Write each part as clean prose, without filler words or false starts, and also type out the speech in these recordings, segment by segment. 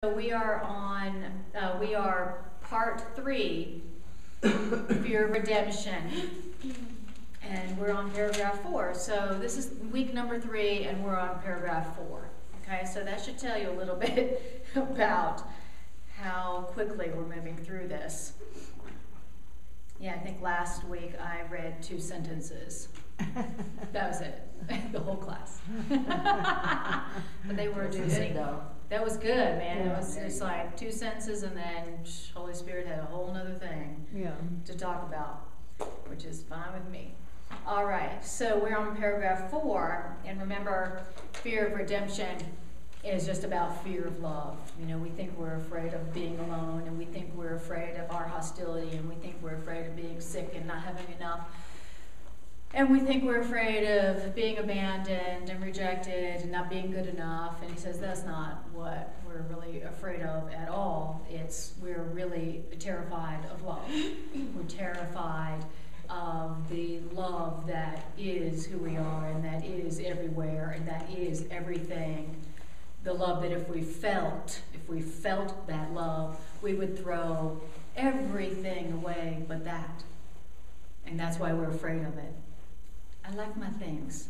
We are part 3, fear of redemption, and we're on paragraph 4. So this is week number 3, and we're on paragraph 4. Okay, so that should tell you a little bit about how quickly we're moving through this. Yeah, I think last week I read 2 sentences. That was it, the whole class. But they were juicy. That was good, man. Yeah. It was like 2 sentences, and then Holy Spirit had a whole nother thing to talk about, which is fine with me. All right, so we're on paragraph 4, and remember, fear of redemption is just about fear of love. You know, we think we're afraid of being alone, and we think we're afraid of our hostility, and we think we're afraid of being sick and not having enough. And we think we're afraid of being abandoned and rejected and not being good enough. And he says that's not what we're really afraid of at all. We're really terrified of love. We're terrified of the love that is who we are, and that is everywhere, and that is everything. The love that if we felt that love, we would throw everything away but that. And that's why we're afraid of it. I like my things.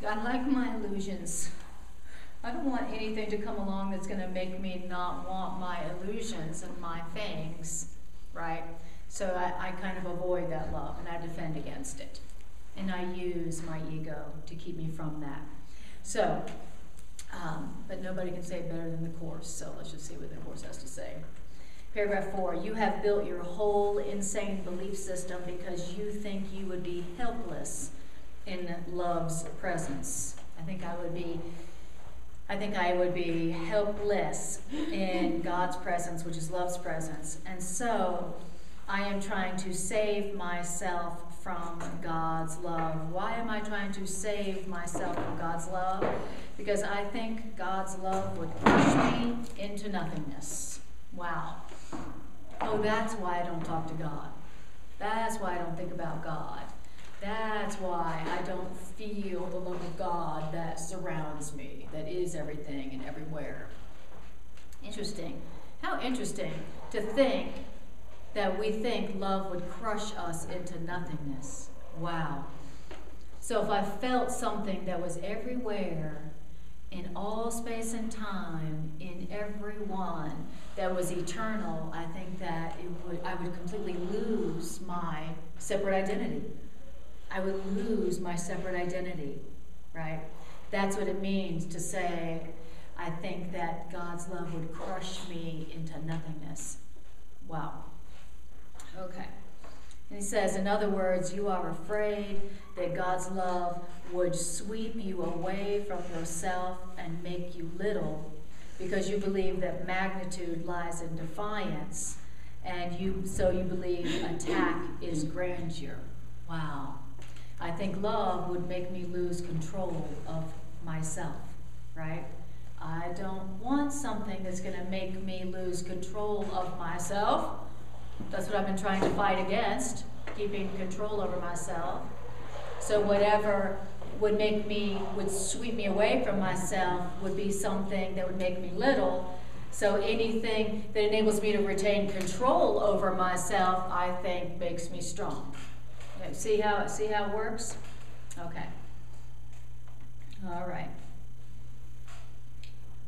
I like my illusions. I don't want anything to come along that's going to make me not want my illusions and my things, right? So I kind of avoid that love, and I defend against it. And I use my ego to keep me from that. So, but nobody can say it better than the Course, so let's just see what the Course has to say. Paragraph 4, you have built your whole insane belief system because you think you would be helpless in love's presence. I think I would be helpless in God's presence, which is love's presence. And so I am trying to save myself from God's love. Why am I trying to save myself from God's love? Because I think God's love would push me into nothingness. Wow. Oh, that's why I don't talk to God. That's why I don't think about God. That's why I don't feel the love of God that surrounds me, that is everything and everywhere. Interesting. How interesting to think that we think love would crush us into nothingness. Wow. So if I felt something that was everywhere, in all space and time, in everyone, that was eternal, I think that I would completely lose my separate identity. I would lose my separate identity, right? That's what it means to say, I think that God's love would crush me into nothingness. Wow. Okay. And he says, in other words, you are afraid that God's love would sweep you away from yourself and make you little, because you believe that magnitude lies in defiance, and so you believe attack is grandeur. Wow. I think love would make me lose control of myself, right? I don't want something that's going to make me lose control of myself. That's what I've been trying to fight against, keeping control over myself. So whatever would sweep me away from myself would be something that would make me little. So anything that enables me to retain control over myself, I think, makes me strong. Okay, see how it works? Okay. All right.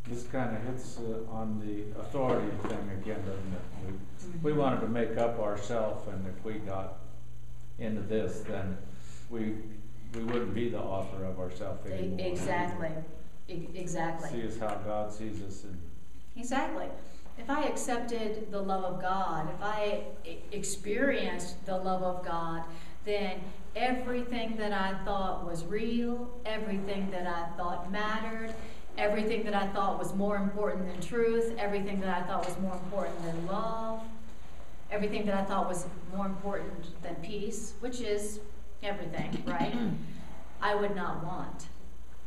This kind of hits on the authority thing again, doesn't it? We wanted to make up ourselves, and if we got into this, then we wouldn't be the author of ourselves anymore. Exactly. See us how God sees us. Exactly. If I accepted the love of God, if I experienced the love of God, then everything that I thought was real, everything that I thought mattered, everything that I thought was more important than truth, everything that I thought was more important than love, everything that I thought was more important than peace, which is everything, right? I would not want.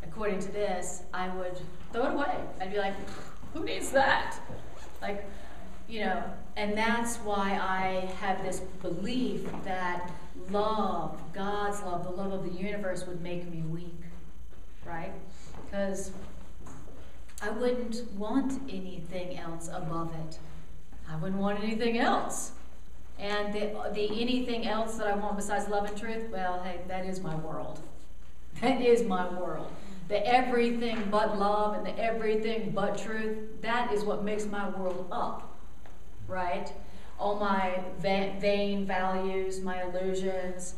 According to this, I would throw it away. I'd be like, who needs that? Like, you know, and that's why I have this belief that love, God's love, the love of the universe would make me weak, right? Because I wouldn't want anything above it. I wouldn't want anything else. And the anything else that I want besides love and truth, well, hey, that is my world. That is my world. The everything but love and the everything but truth, that is what makes my world up, right? All my vain values, my illusions,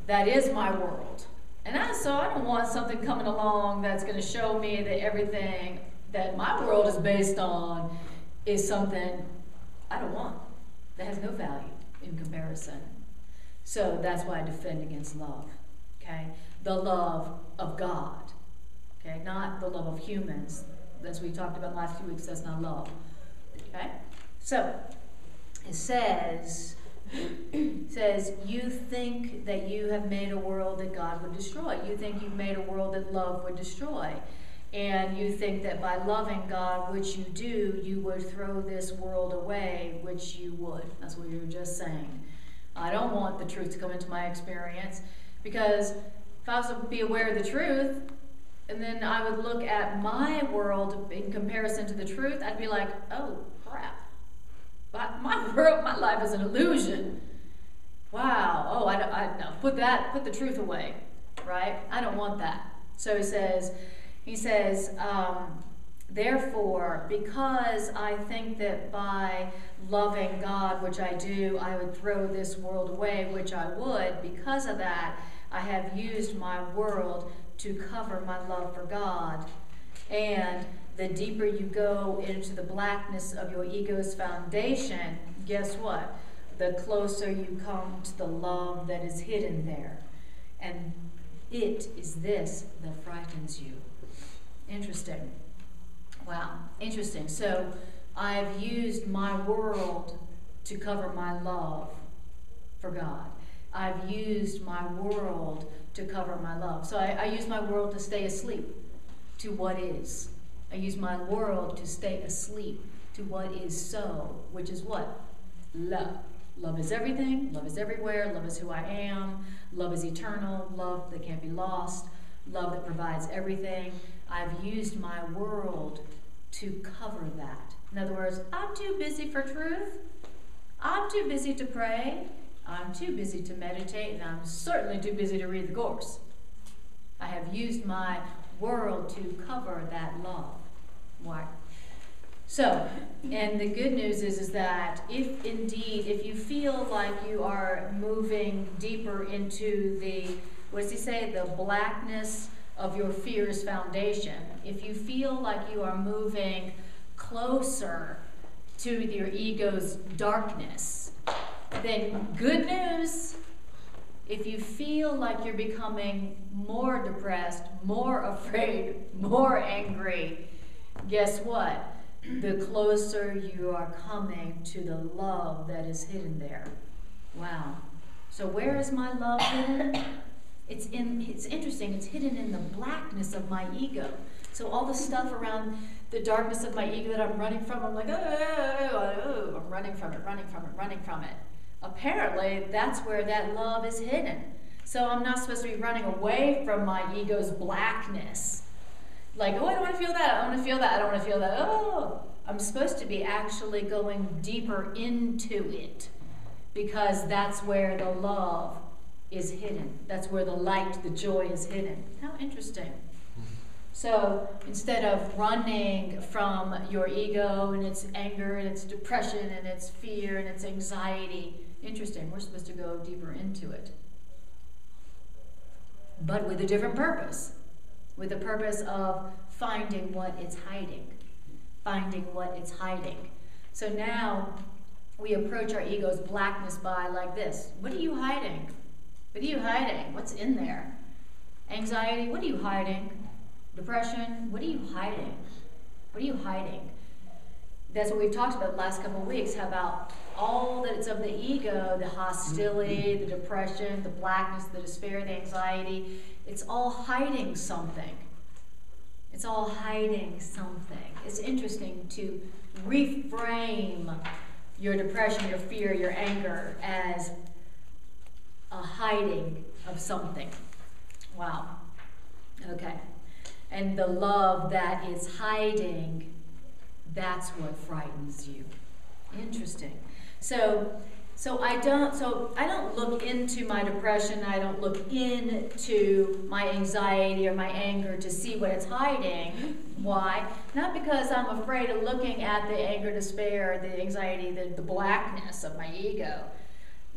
that is my world. And so I don't want something coming along that's going to show me that everything that my world is based on is something I don't want, that has no value in comparison. So that's why I defend against love, okay? The love of God, okay? Not the love of humans. As we talked about last few weeks, that's not love, okay? So it says, you think that you have made a world that God would destroy. You think you've made a world that love would destroy. And you think that by loving God, which you do, you would throw this world away, which you would. That's what you were just saying. I don't want the truth to come into my experience, because if I was to be aware of the truth, and then I would look at my world in comparison to the truth, I'd be like, oh, crap. My world, my life is an illusion. Wow. Oh, no. Put the truth away, right? I don't want that. So he says, therefore, because I think that by loving God, which I do, I would throw this world away, which I would, because of that, I have used my world to cover my love for God. And the deeper you go into the blackness of your ego's foundation, guess what? The closer you come to the love that is hidden there. And it is this that frightens you. Interesting. Wow, interesting. So I've used my world to cover my love for God. I've used my world to cover my love. So I use my world to stay asleep to what is. I use my world to stay asleep to what is so, which is what? Love. Love is everything. Love is everywhere. Love is who I am. Love is eternal. Love that can't be lost. Love that provides everything. I've used my world to cover that. In other words, I'm too busy for truth. I'm too busy to pray. I'm too busy to meditate, and I'm certainly too busy to read the course. I have used my world to cover that love. Why? So, and the good news is that if you feel like you are moving deeper into the, what does he say, the blackness of your fear's foundation, if you feel like you are moving closer to your ego's darkness, then good news. If you feel like you're becoming more depressed, more afraid, more angry, guess what? The closer you are coming to the love that is hidden there. Wow. So where is my love hidden? It's interesting, it's hidden in the blackness of my ego. So all the stuff around the darkness of my ego that I'm running from, I'm like, oh, I'm running from it. Apparently, that's where that love is hidden. So I'm not supposed to be running away from my ego's blackness. Like, oh, I don't want to feel that, I don't want to feel that, I don't want to feel that. Oh, I'm supposed to be actually going deeper into it, because that's where the love is hidden. That's where the light, the joy is hidden. How interesting. So instead of running from your ego and its anger and its depression and its fear and its anxiety, interesting, we're supposed to go deeper into it. But with a different purpose. With the purpose of finding what it's hiding. Finding what it's hiding. So now we approach our ego's blackness by like this. What are you hiding? What are you hiding? What's in there? Anxiety, what are you hiding? Depression, what are you hiding? What are you hiding? That's what we've talked about the last couple of weeks, how about all that's of the ego, the hostility, the depression, the blackness, the despair, the anxiety, it's all hiding something. It's all hiding something. It's interesting to reframe your depression, your fear, your anger as a hiding of something. Wow. Okay. And the love that is hiding That's what frightens you. Interesting. So I don't look into my depression, I don't look into my anxiety or my anger to see what it's hiding. Why? Not because I'm afraid of looking at the anger, despair, the anxiety, the blackness of my ego.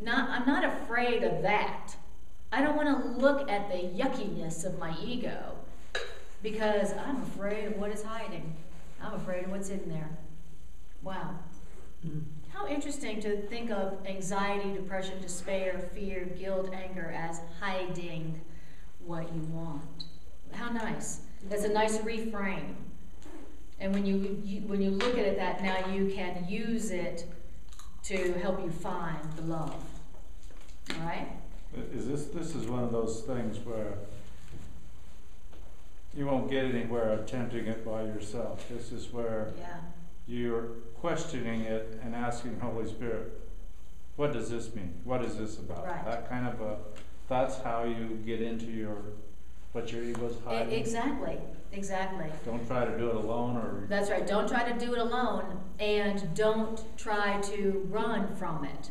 I'm not afraid of that. I don't want to look at the yuckiness of my ego because I'm afraid of what it's hiding. I'm afraid of what's in there. Wow. How interesting to think of anxiety, depression, despair, fear, guilt, anger as hiding what you want. How nice. That's a nice reframe. And when you look at it that now you can use it to help you find the love. All right? This is one of those things where you won't get anywhere attempting it by yourself. This is where you're questioning it and asking Holy Spirit, what does this mean? What is this about? Right. That kind of that's how you get into what your ego's hiding. Exactly. Don't try to do it alone or... That's right. Don't try to do it alone, and don't try to run from it.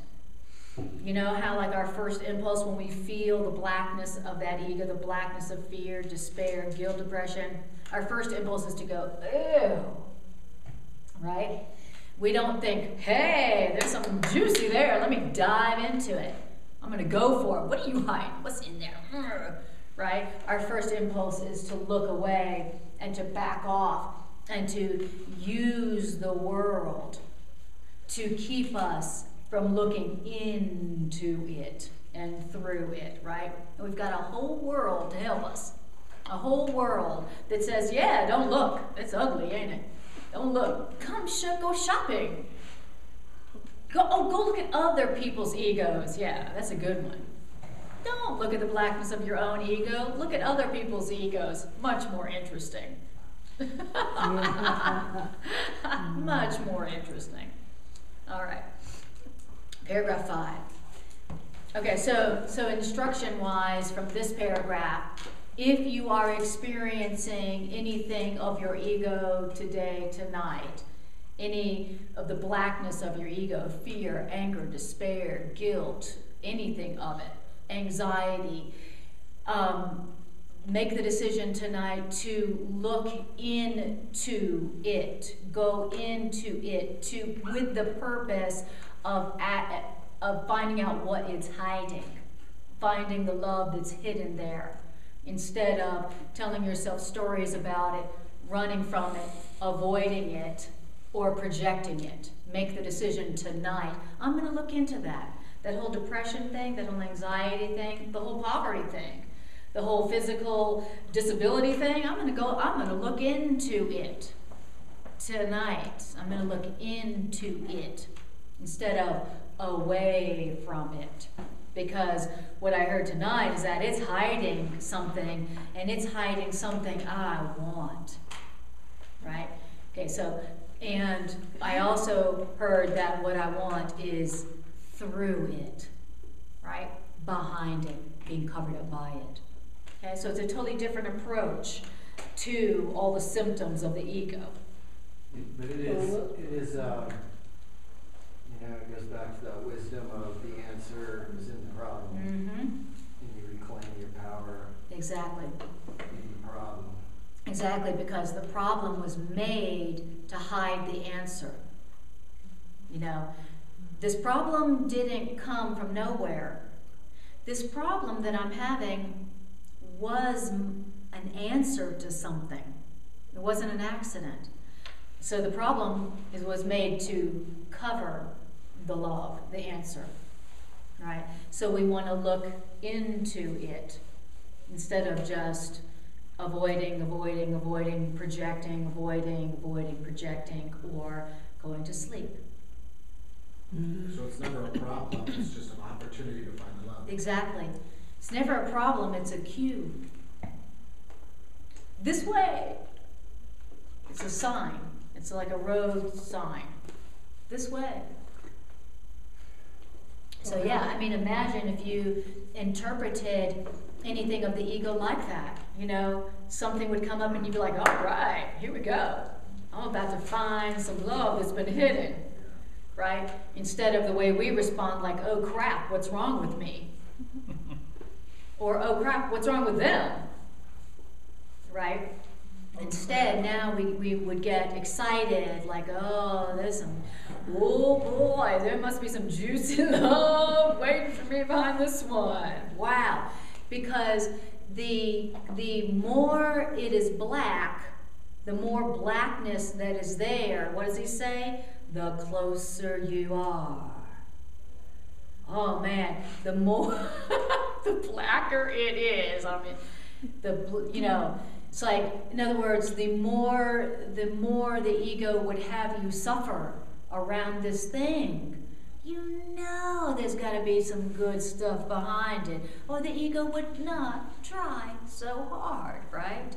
You know how like our first impulse when we feel the blackness of that ego, the blackness of fear, despair, guilt, depression, our first impulse is to go, ew, right? We don't think, hey, there's something juicy there, let me dive into it. I'm gonna go for it. What are you hiding? What's in there? Right? Our first impulse is to look away and to back off and to use the world to keep us from looking into it and through it, right? And we've got a whole world to help us. A whole world that says, yeah, don't look. It's ugly, ain't it? Don't look. Go shopping. Go look at other people's egos. Yeah, that's a good one. Don't look at the blackness of your own ego. Look at other people's egos. Much more interesting. Much more interesting. All right. Paragraph 5. Okay, so instruction-wise from this paragraph, if you are experiencing anything of your ego today, tonight, any of the blackness of your ego, fear, anger, despair, guilt, anything of it, anxiety, make the decision tonight to look into it, go into it, with the purpose of finding out what it's hiding, finding the love that's hidden there, instead of telling yourself stories about it, running from it, avoiding it, or projecting it. Make the decision tonight, I'm going to look into that. That whole depression thing, that whole anxiety thing, the whole poverty thing, the whole physical disability thing, I'm going to look into it tonight. I'm going to look into it instead of away from it. Because what I heard tonight is that it's hiding something, and it's hiding something I want, right? Okay, so, and I also heard that what I want is through it, right? Behind it, being covered up by it. Okay, so it's a totally different approach to all the symptoms of the ego. But it is, it goes back to that wisdom of the answer is in the problem. Mm-hmm. And you reclaim your power. Exactly. In the problem. Exactly, because the problem was made to hide the answer. You know, this problem didn't come from nowhere. This problem that I'm having was an answer to something. It wasn't an accident. So the problem was made to cover the love, the answer, right? So we want to look into it instead of just avoiding, projecting, projecting, or going to sleep. So it's never a problem, it's just an opportunity to find the love. Exactly. It's never a problem, it's a cue. This way. It's a sign. It's like a road sign. This way. So yeah, I mean, imagine if you interpreted anything of the ego like that. You know, something would come up and you'd be like, all right, here we go. I'm about to find some love that's been hidden, right? Instead of the way we respond like, oh crap, what's wrong with me? Or, oh crap, what's wrong with them? Right? Instead, now we would get excited, like, oh, oh boy, there must be some juicy love waiting for me behind this one. Wow. Because the more it is black, the more blackness that is there, what does he say? The closer you are. Oh man, the more, the blacker it is. I mean, it's like, in other words, the more the ego would have you suffer around this thing, you know there's got to be some good stuff behind it, or the ego would not try so hard, right?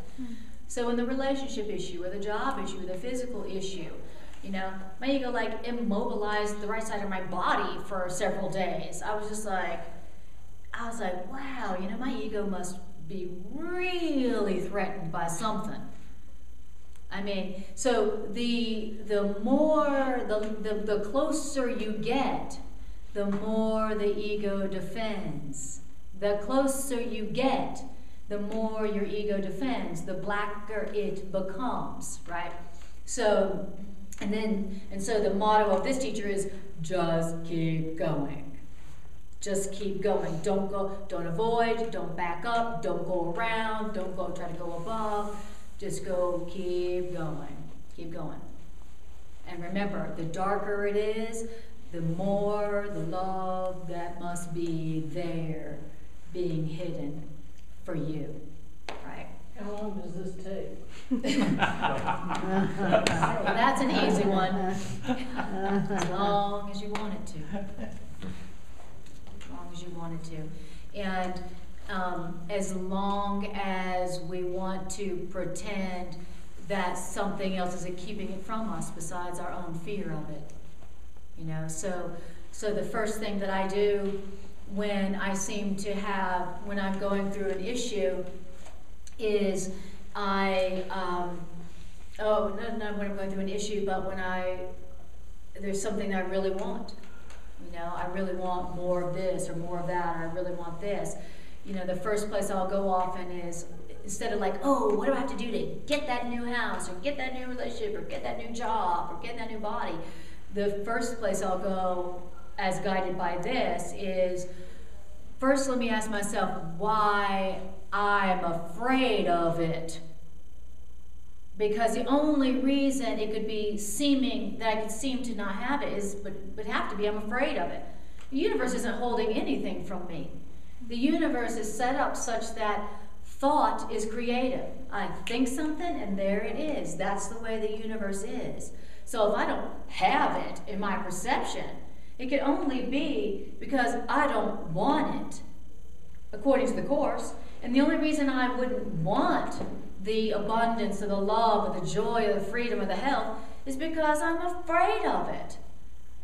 So in the relationship issue, or the job issue, or the physical issue, my ego like immobilized the right side of my body for several days. I was like, wow, my ego must be really threatened by something. I mean, so the closer you get, the more the ego defends. The closer you get, the more your ego defends, the blacker it becomes, right? So, so the motto of this teacher is just keep going. Just keep going. Don't avoid, don't back up, don't go around, don't go try to go above. Just go, keep going. Keep going. And remember, the darker it is, the more the love that must be there being hidden for you. Right? How long does this take? Well, that's an easy one. As long as you want it to. As long as you want it to. And as long as we want to pretend that something else is keeping it from us besides our own fear of it. So the first thing that I do when when I'm going through an issue is not when I'm going through an issue, but when there's something I really want. I really want more of this or more of that, or I really want this. The first place I'll go often is, instead of like, oh, what do I have to do to get that new house, or get that new relationship, or get that new job, or get that new body, the first place I'll go, as guided by this, is first let me ask myself why I'm afraid of it. Because the only reason it could be that I could seem to not have it would have to be I'm afraid of it. The universe isn't holding anything from me. The universe is set up such that thought is creative. I think something and there it is. That's the way the universe is. So if I don't have it in my perception, it can only be because I don't want it, according to the Course. And the only reason I wouldn't want the abundance, or the love, or the joy, or the freedom, or the health is because I'm afraid of it.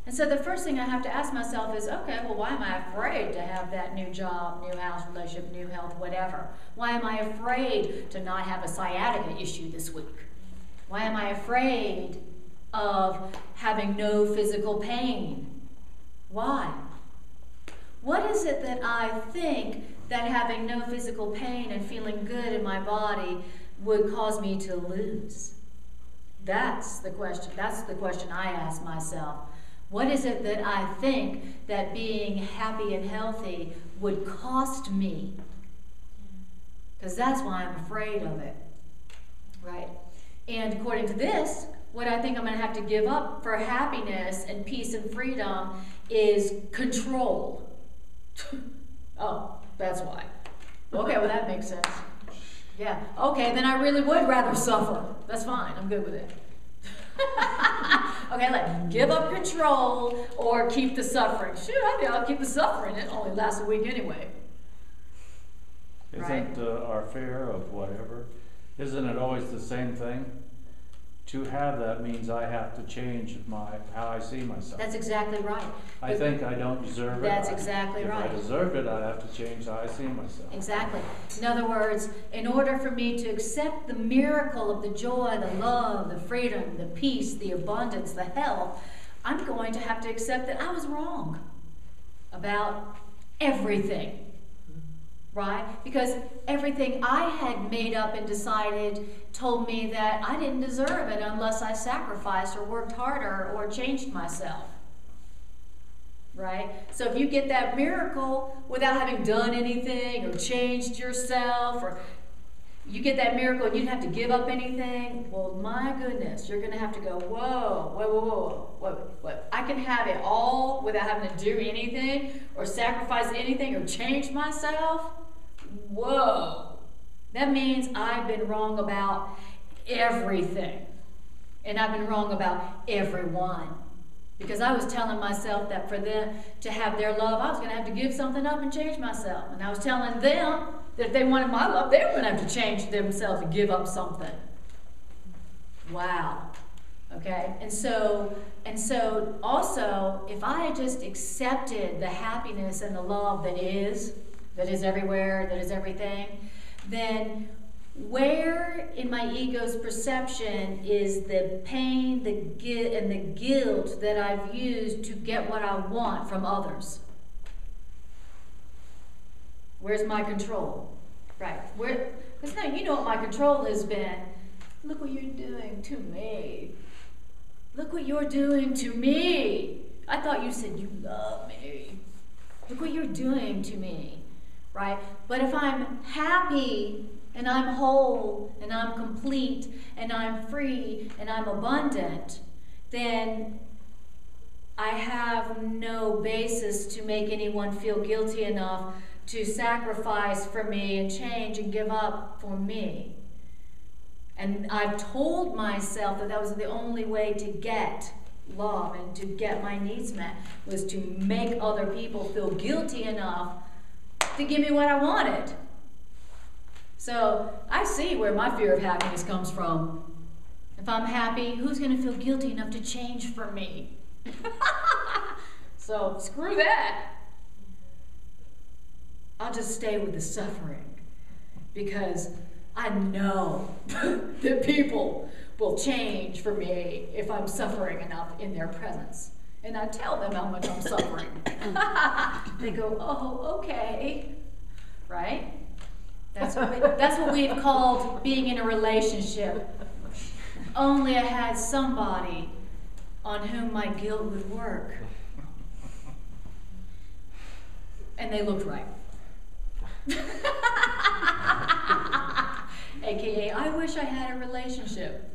And so the first thing I have to ask myself is, okay, well, why am I afraid to have that new job, new house, relationship, new health, whatever? Why am I afraid to not have a sciatica issue this week? Why am I afraid of having no physical pain? Why? What is it that I think that having no physical pain and feeling good in my body would cause me to lose? That's the question. That's the question I ask myself. What is it that I think that being happy and healthy would cost me? Because that's why I'm afraid of it, right? And according to this, what I think I'm going to have to give up for happiness and peace and freedom is control. Oh, that's why. Okay, well that makes sense. Yeah, okay, then I really would rather suffer. That's fine, I'm good with it. Okay, like give up control or keep the suffering. Shoot, I think I'll keep the suffering. It only lasts a week anyway. Isn't our fear of whatever, isn't it always the same thing? to have that means I have to change how I see myself. That's exactly right. I think I don't deserve it. That's exactly right. If I deserved it, I'd have to change how I see myself. Exactly. In other words, in order for me to accept the miracle of the joy, the love, the freedom, the peace, the abundance, the health, I'm going to have to accept that I was wrong about everything. Right? Because everything I had made up and decided told me that I didn't deserve it unless I sacrificed or worked harder or changed myself. Right? So if you get that miracle without having done anything or changed yourself, or you get that miracle and you didn't have to give up anything, well, my goodness, you're going to have to go, whoa. I can have it all without having to do anything or sacrifice anything or change myself? Whoa. That means I've been wrong about everything. And I've been wrong about everyone. Because I was telling myself that for them to have their love, I was going to have to give something up and change myself. And I was telling them that if they wanted my love, they were going to have to change themselves and give up something. Wow. Okay? And so also, if I had just accepted the happiness and the love that is everywhere, that is everything, then where in my ego's perception is the pain, the guilt that I've used to get what I want from others? Where's my control? Right. Because now you know what my control has been. Look what you're doing to me. Look what you're doing to me. I thought you said you love me. Look what you're doing to me. Right? But if I'm happy and I'm whole and I'm complete and I'm free and I'm abundant, then I have no basis to make anyone feel guilty enough to sacrifice for me and change and give up for me. And I've told myself that was the only way to get love and to get my needs met, was to make other people feel guilty enough to give me what I wanted. So I see where my fear of happiness comes from. If I'm happy, who's going to feel guilty enough to change for me? So screw that. I'll just stay with the suffering, because I know that people will change for me if I'm suffering enough in their presence. And I tell them how much I'm suffering. They go, oh, okay. Right? That's what we've called being in a relationship. Only I had somebody on whom my guilt would work. And they looked right. AKA, I wish I had a relationship.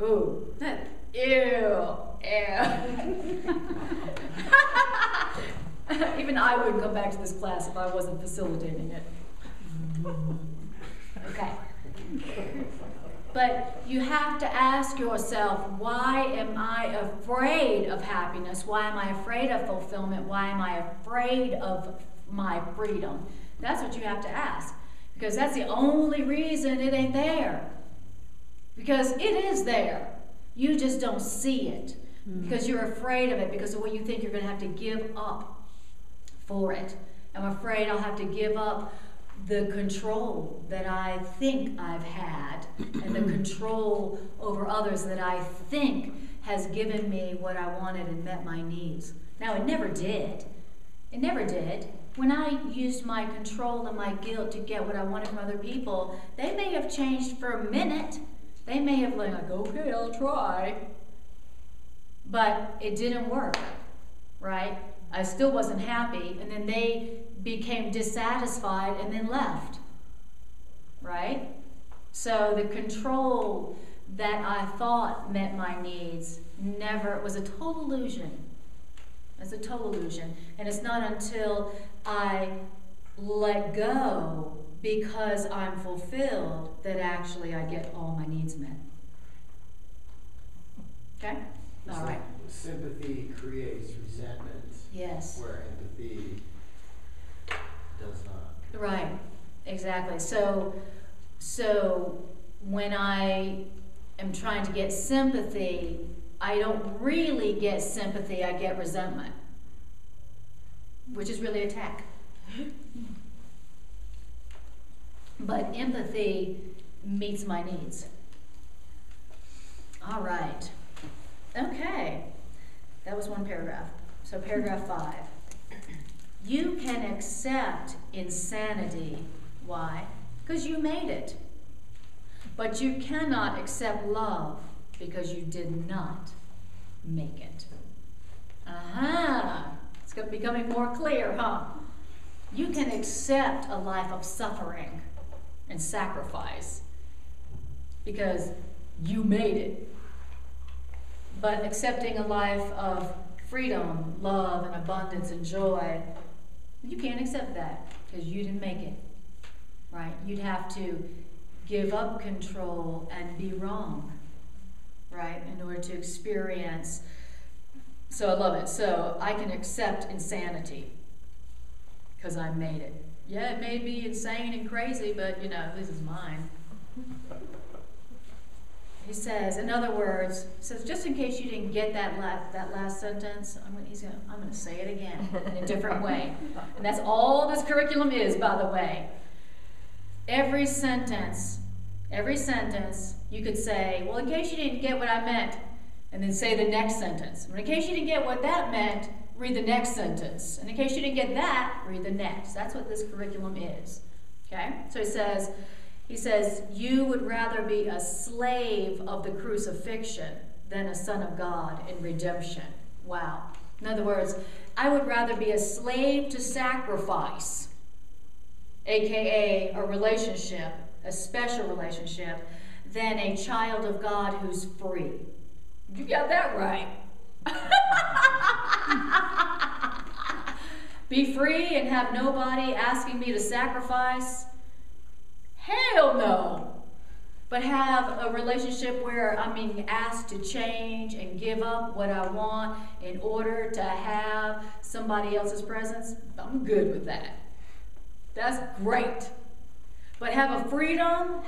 Ooh, ew. Even I wouldn't come back to this class if I wasn't facilitating it. Okay. But you have to ask yourself, why am I afraid of happiness? Why am I afraid of fulfillment? Why am I afraid of my freedom? That's what you have to ask. Because that's the only reason it ain't there. Because it is there. You just don't see it. Because you're afraid of it, because of what you think you're going to have to give up for it. I'm afraid I'll have to give up the control that I think I've had, and the control over others that I think has given me what I wanted and met my needs. Now, it never did. It never did. When I used my control and my guilt to get what I wanted from other people, they may have changed for a minute. They may have been like, okay, I'll try. But it didn't work, right? I still wasn't happy, and then they became dissatisfied and then left, right? So the control that I thought met my needs never, was a total illusion. It's a total illusion. And it's not until I let go because I'm fulfilled that actually I get all my needs met. Okay? All right. Sympathy creates resentment. Yes. Where empathy does not. Right. Exactly. So when I am trying to get sympathy, I don't really get sympathy, I get resentment, which is really attack. But empathy meets my needs. All right. Okay. That was one paragraph. So paragraph 5. You can accept insanity. Why? Because you made it. But you cannot accept love because you did not make it. It's becoming more clear, huh? You can accept a life of suffering and sacrifice because you made it. But accepting a life of freedom, love, and abundance and joy, you can't accept that because you didn't make it, right? You'd have to give up control and be wrong, right, in order to experience. So I love it. So I can accept insanity because I made it. Yeah, it may be insane and crazy, but this is mine. He says, in other words, just in case you didn't get that last sentence, I'm going to say it again in a different way. And that's all this curriculum is, by the way. Every sentence, you could say, well, in case you didn't get what I meant, and then say the next sentence. And in case you didn't get what that meant, read the next sentence. And in case you didn't get that, read the next. That's what this curriculum is. Okay? So he says, you would rather be a slave of the crucifixion than a son of God in redemption. Wow. In other words, I would rather be a slave to sacrifice, aka a relationship, a special relationship, than a child of God who's free. You got that right. Be free and have nobody asking me to sacrifice? Hell no. But have a relationship where I'm being asked to change and give up what I want in order to have somebody else's presence? I'm good with that. That's great. But have freedom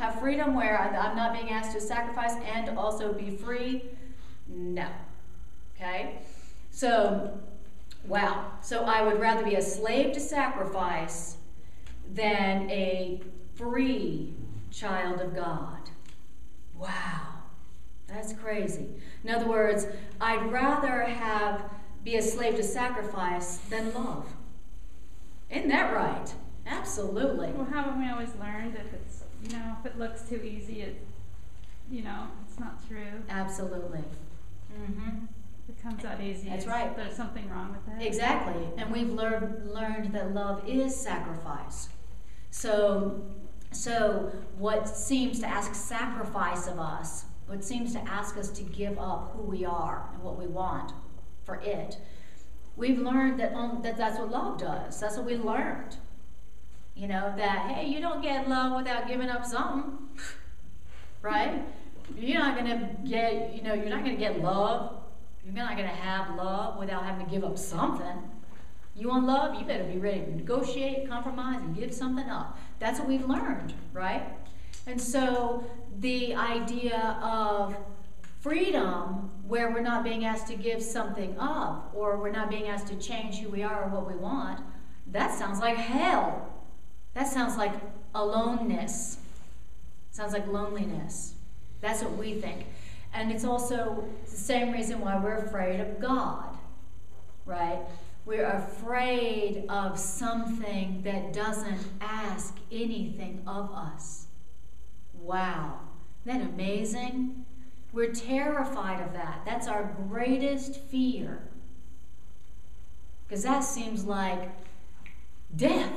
where I'm not being asked to sacrifice and also be free? No. Okay? So, wow. So I would rather be a slave to sacrifice than a free child of God. Wow. That's crazy. In other words, I'd rather be a slave to sacrifice than love. Isn't that right? Absolutely. Well, haven't we always learned if it looks too easy, it's not true. Absolutely. Mm-hmm. It comes out easy. That's right. There's something wrong with that. Exactly. And we've learned that love is sacrifice. So what seems to ask sacrifice of us, what seems to ask us to give up who we are and what we want for it, we've learned that that's what love does. That's what we learned. That, hey, you don't get love without giving up something, right? You're not going to get love. You're not going to have love without having to give up something. You want love? You better be ready to negotiate, compromise, and give something up. That's what we've learned, right? And so the idea of freedom, where we're not being asked to give something up, or we're not being asked to change who we are or what we want, that sounds like hell. That sounds like aloneness. Sounds like loneliness. That's what we think. And it's also the same reason why we're afraid of God, right? We're afraid of something that doesn't ask anything of us. Wow. Isn't that amazing? We're terrified of that. That's our greatest fear. Because that seems like death.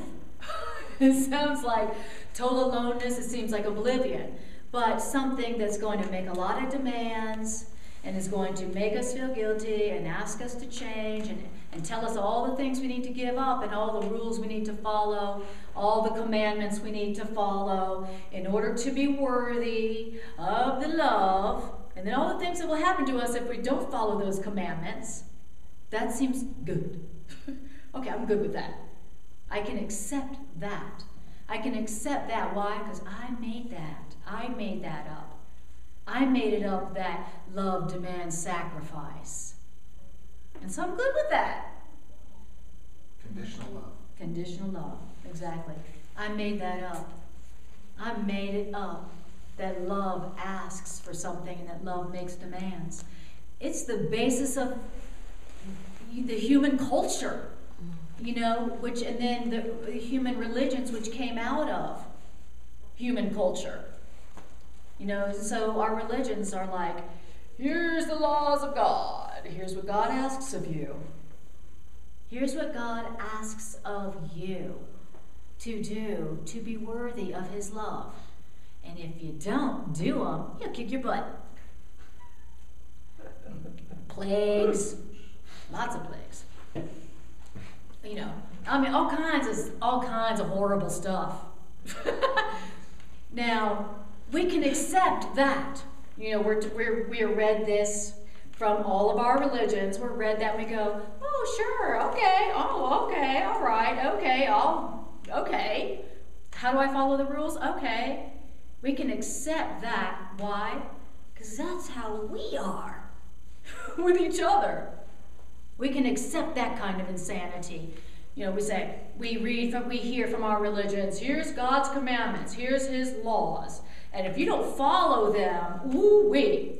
It sounds like total aloneness. It seems like oblivion. But something that's going to make a lot of demands and is going to make us feel guilty and ask us to change and tell us all the things we need to give up and all the rules we need to follow, all the commandments we need to follow in order to be worthy of the love, and then all the things that will happen to us if we don't follow those commandments. That seems good. Okay, I'm good with that. I can accept that. I can accept that. Why? Because I made that. I made that up. I made it up that love demands sacrifice. And so I'm good with that. Conditional love. Conditional love, exactly. I made that up. I made it up that love asks for something and that love makes demands. It's the basis of the human culture, which, and then the human religions which came out of human culture. So our religions are like, here's the laws of God. Here's what God asks of you. Here's what God asks of you to do to be worthy of his love. And if you don't do them, he'll kick your butt. Plagues. Lots of plagues. All kinds of horrible stuff. Now, we can accept that. We are read this from all of our religions. We're read that and we go, oh, sure, okay, oh, okay, all right, okay, okay. How do I follow the rules? Okay. We can accept that. Why? Because that's how we are with each other. We can accept that kind of insanity. We hear from our religions, here's God's commandments, here's his laws. And if you don't follow them, ooh-wee,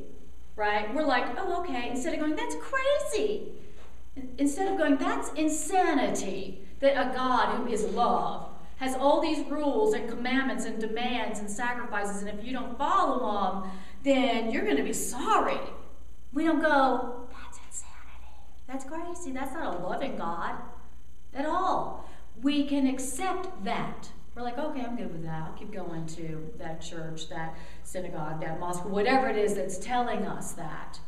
right? We're like, oh, okay. Instead of going, that's crazy. Instead of going, that's insanity, that a God who is love has all these rules and commandments and demands and sacrifices, and if you don't follow them, then you're going to be sorry. We don't go, that's insanity. That's crazy. That's not a loving God at all. We can accept that. We're like, okay, I'm good with that. I'll keep going to that church, that synagogue, that mosque, whatever it is that's telling us that.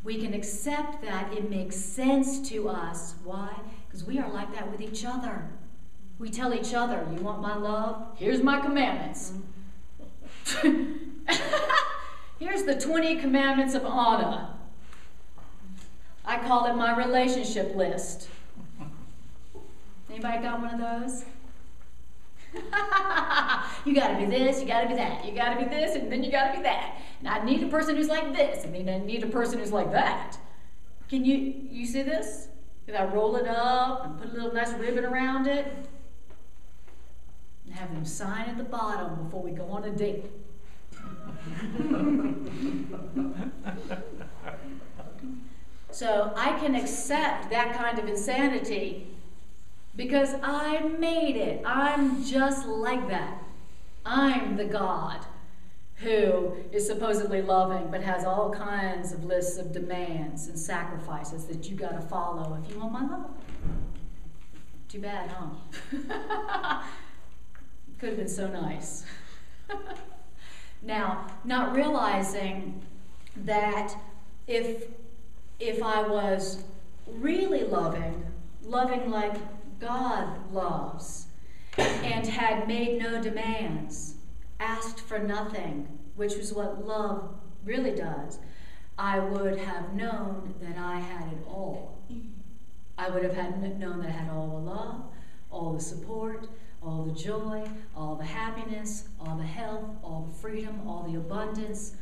We can accept that. It makes sense to us. Why? Because we are like that with each other. We tell each other, you want my love? Here's my commandments. Here's the 20 commandments of honor. I call it my relationship list. Anybody got one of those? You gotta be this, you gotta be that, you gotta be this, and then you gotta be that. And I need a person who's like this, and then I need a person who's like that. Can you see this? Did I roll it up and put a little nice ribbon around it? And have them sign at the bottom before we go on a date. So I can accept that kind of insanity because I made it. I'm just like that. I'm the God who is supposedly loving but has all kinds of lists of demands and sacrifices that you got to follow if you want my love. Too bad, huh? Could have been so nice. Now, not realizing that if I was really loving like God loves, and had made no demands, asked for nothing, which was what love really does, I would have known that I had it all. I would have known that I had all the love, all the support, all the joy, all the happiness, all the health, all the freedom, all the abundance.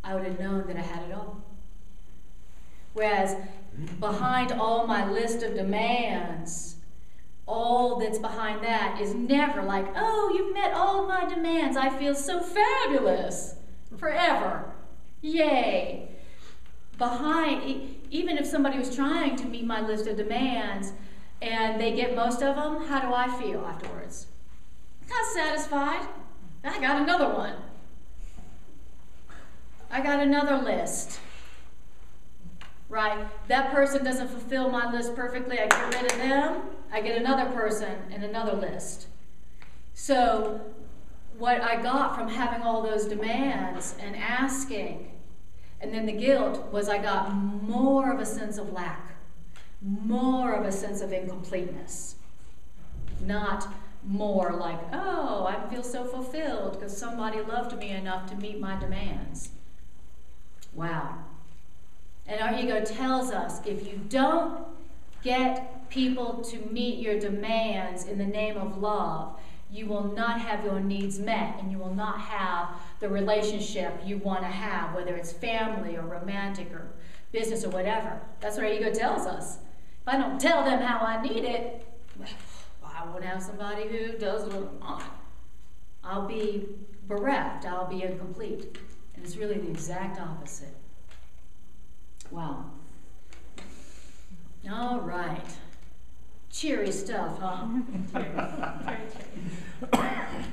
I would have known that I had it all. Whereas behind all my list of demands, all that's behind that is never like, oh, you've met all of my demands. I feel so fabulous forever. Yay. Behind, even if somebody was trying to meet my list of demands and they get most of them, how do I feel afterwards? Not satisfied. I got another one. I got another list. Right? That person doesn't fulfill my list perfectly. I get rid of them. I get another person and another list. So what I got from having all those demands and asking, and then the guilt, was I got more of a sense of lack, more of a sense of incompleteness. Not more like, oh, I feel so fulfilled because somebody loved me enough to meet my demands. Wow. And our ego tells us, if you don't get people to meet your demands in the name of love, you will not have your needs met, and you will not have the relationship you want to have, whether it's family or romantic or business or whatever. That's what our ego tells us. If I don't tell them how I need it, well, I won't have somebody who does what I want. I'll be bereft, I'll be incomplete. And it's really the exact opposite. Wow. All right. Cheery stuff, huh?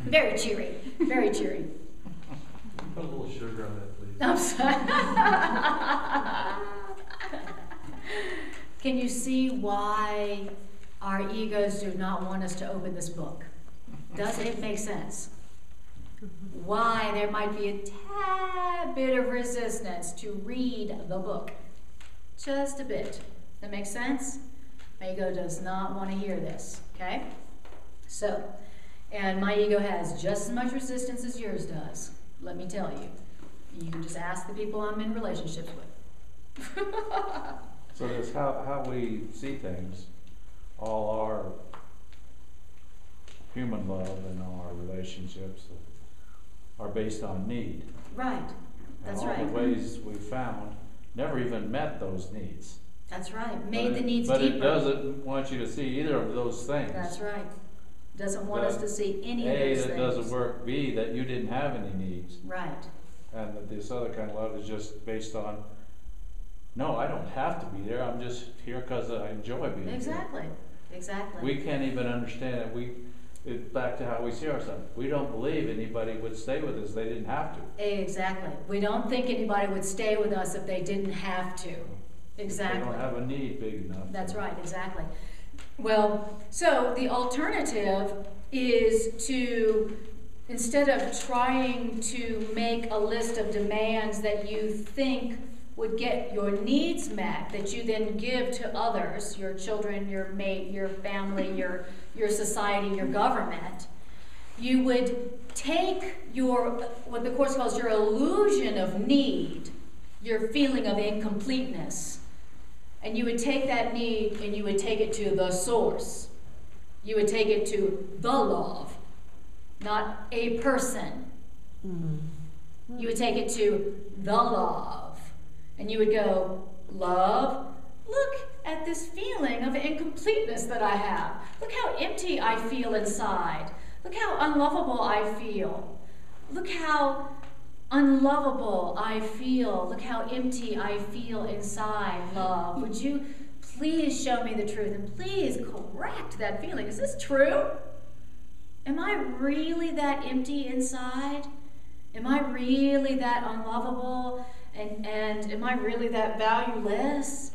Very cheery. Very cheery. Put a little sugar on that, please. I'm sorry. Can you see why our egos do not want us to open this book? Doesn't it make sense? Why there might be a tad bit of resistance to read the book. Just a bit. That makes sense? My ego does not want to hear this, okay? So, and my ego has just as much resistance as yours does, let me tell you. You can just ask the people I'm in relationships with. So that's how we see things. All our human love and our relationships are based on need. Right, that's right. And all the ways we found never even met those needs. That's right, made the needs but deeper. But it doesn't want you to see either of those things. That's right. Doesn't want us to see any of A, those that things. doesn't work. B, that you didn't have any needs. Right. And that this other kind of love is just based on, no, I don't have to be there. I'm just here because I enjoy being Exactly. here. Exactly. We can't even understand it. It's back to how we see ourselves. We don't believe anybody would stay with us. They didn't have to. Exactly. We don't think anybody would stay with us if they didn't have to. Exactly. They don't have a need big enough. That's right, exactly. Well, so the alternative is to, instead of trying to make a list of demands that you think would get your needs met, that you then give to others, your children, your mate, your family, your society, your government, you would take your, what the Course calls your illusion of need, your feeling of incompleteness, and you would take that need and you would take it to the source. You would take it to the love, not a person. Mm-hmm. You would take it to the love. And you would go, love, look at this feeling of incompleteness that I have. Look how empty I feel inside. Look how unlovable I feel. Look how unlovable I feel. Look how empty I feel inside, love. Would you please show me the truth and please correct that feeling? Is this true? Am I really that empty inside? Am I really that unlovable? And am I really that valueless?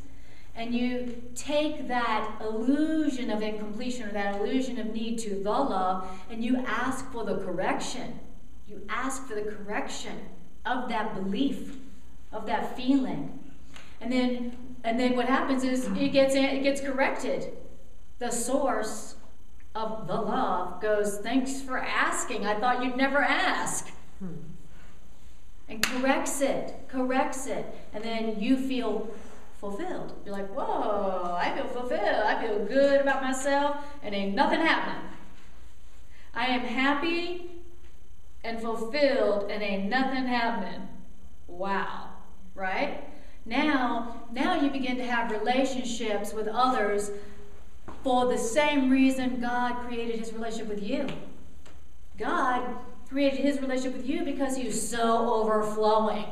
And you take that illusion of incompletion or that illusion of need to the love, and you ask for the correction. You ask for the correction of that belief, of that feeling. And then what happens is it gets corrected. The source of the love goes, thanks for asking. I thought you'd never ask. And corrects it. And then you feel fulfilled. You're like, whoa, I feel fulfilled. I feel good about myself, and ain't nothing happening. I am happy and fulfilled, and ain't nothing happening. Wow, right? Now you begin to have relationships with others for the same reason God created his relationship with you. God created his relationship with you because he's so overflowing.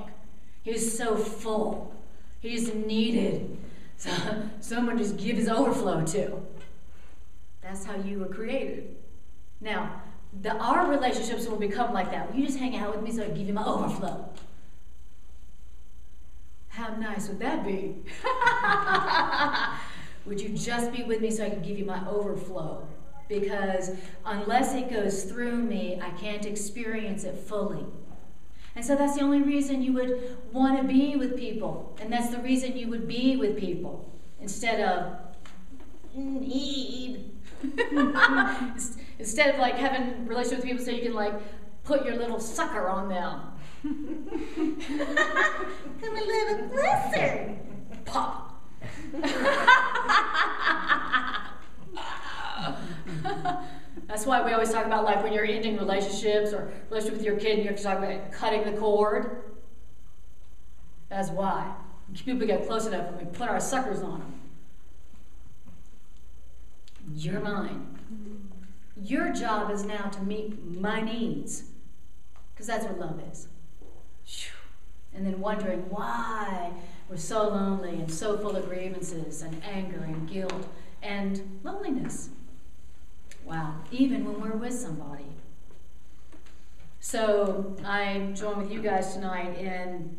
He's so full. He's needed. So someone just give his overflow to. That's how you were created. Now, our relationships will become like that. Will you just hang out with me so I can give you my overflow? How nice would that be? Would you just be with me so I can give you my overflow? Because unless it goes through me, I can't experience it fully. And so that's the only reason you would want to be with people. And that's the reason you would be with people instead of need. Instead of like having relationships with people so you can like put your little sucker on them. Come a little closer. Pop. That's That's why we always talk about, like, when you're ending relationships or relationship with your kid, and you have to talk about cutting the cord. That's why. People get close enough and we put our suckers on them. You're mine. Your job is now to meet my needs. Because that's what love is. And then wondering why we're so lonely and so full of grievances and anger and guilt and loneliness. Wow, even when we're with somebody. So I join with you guys tonight in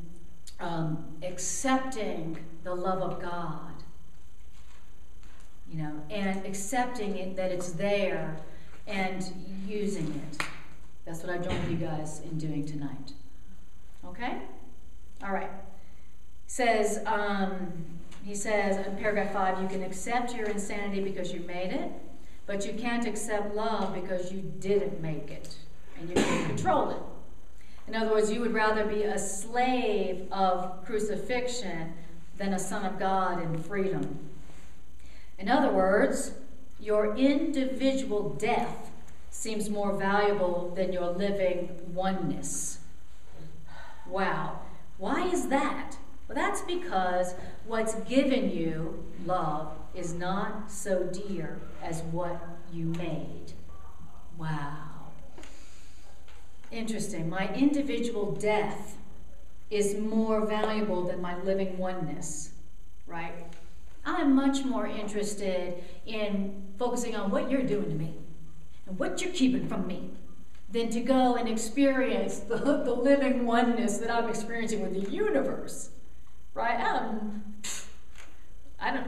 accepting the love of God, and accepting it, that it's there, and using it. That's what I join with you guys in doing tonight. Okay? All right. He says in paragraph 5, you can accept your insanity because you made it, but you can't accept love because you didn't make it, and you can't control it. In other words, you would rather be a slave of crucifixion than a son of God in freedom. In other words, your individual death seems more valuable than your living oneness. Wow. Why is that? Well, that's because what's given you, love, is not so dear as what you made. Wow. Interesting. My individual death is more valuable than my living oneness, right? I'm much more interested in focusing on what you're doing to me and what you're keeping from me than to go and experience the living oneness that I'm experiencing with the universe, right?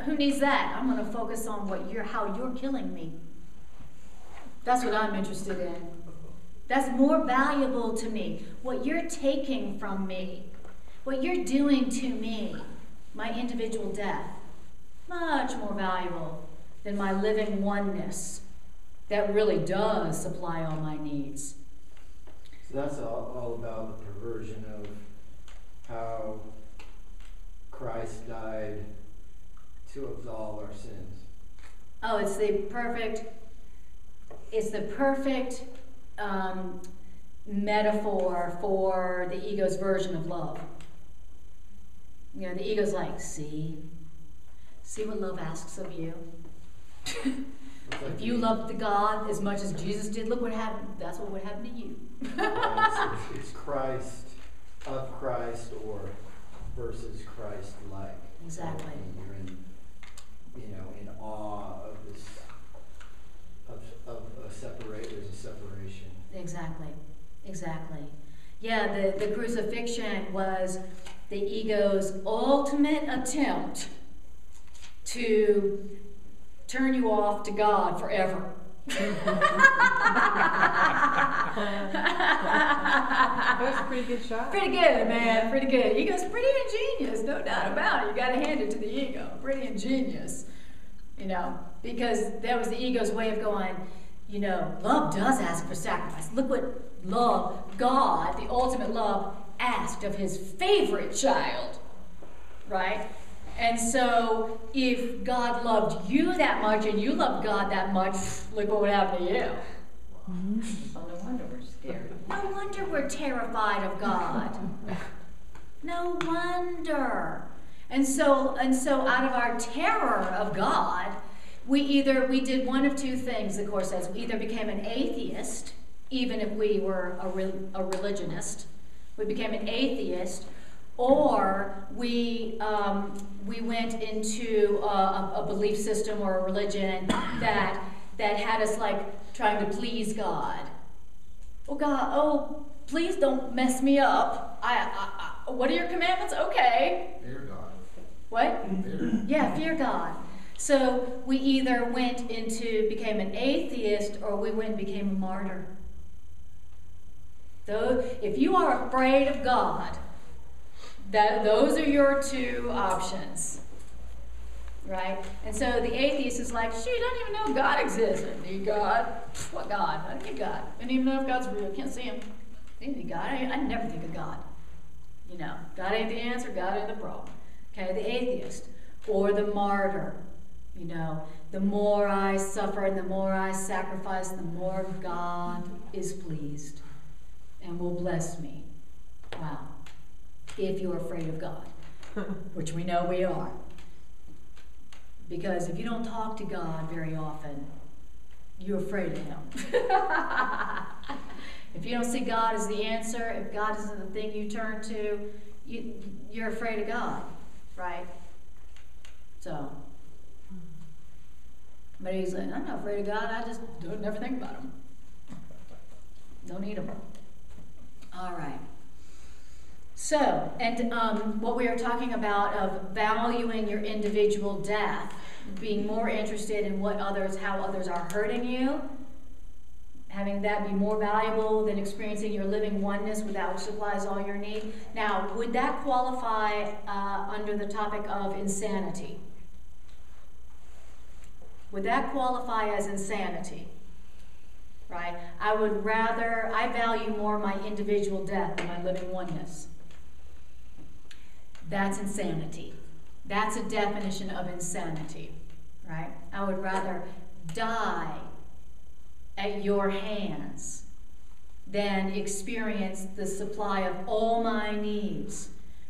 Who needs that? I'm going to focus on how you're killing me. That's what I'm interested in. That's more valuable to me. What you're taking from me, what you're doing to me, my individual death, much more valuable than my living oneness that really does supply all my needs. So that's all about the perversion of how Christ died to absolve our sins. Oh, it's the perfect metaphor for the ego's version of love. The ego's like, see what love asks of you. If you loved the God as much as Jesus did, look what happened. That's what would happen to you. It's Christ, of Christ, or versus Christ-like. Exactly. You're in awe of this, of a there's a separation. Exactly. Yeah, the crucifixion was the ego's ultimate attempt to turn you off to God forever. That was a pretty good shot. Pretty good, man. Pretty good. Ego's pretty ingenious, no doubt about it. You got to hand it to the ego. Pretty ingenious, because that was the ego's way of going, love does ask for sacrifice. Look what love, God, the ultimate love, asked of his favorite child, right? And so if God loved you that much and you loved God that much, look what would happen to you. Well, no wonder we're scared. No wonder we're terrified of God. No wonder. And so out of our terror of God, we did one of two things, the Course says. We either became an atheist, even if we were a religionist. We became an atheist, or we went into a belief system or a religion that had us like trying to please God. Oh God, please don't mess me up. What are your commandments? Okay. Fear God. What? Fear. Yeah, fear God. So we either became an atheist, or we went and became a martyr. So if you are afraid of God, those are your two options, right? And so the atheist is like, shoot, I don't even know if God exists. I need God. What God? I don't need God. I don't even know if God's real. Can't see him. I need God. I never think of God. God ain't the answer. God ain't the problem. Okay, the atheist or the martyr. You know, the more I suffer and the more I sacrifice, the more God is pleased and will bless me. Wow. If you're afraid of God, which we know we are. Because if you don't talk to God very often, you're afraid of Him. If you don't see God as the answer, if God isn't the thing you turn to, you're afraid of God, right? So, but he's like, I'm not afraid of God, I just don't never think about Him. Don't need Him. All right. So, and what we are talking about of valuing your individual death, being more interested in how others are hurting you, having that be more valuable than experiencing your living oneness without which supplies all your need. Now, would that qualify under the topic of insanity? Would that qualify as insanity? Right? I value more my individual death than my living oneness. That's insanity. That's a definition of insanity, right? I would rather die at your hands than experience the supply of all my needs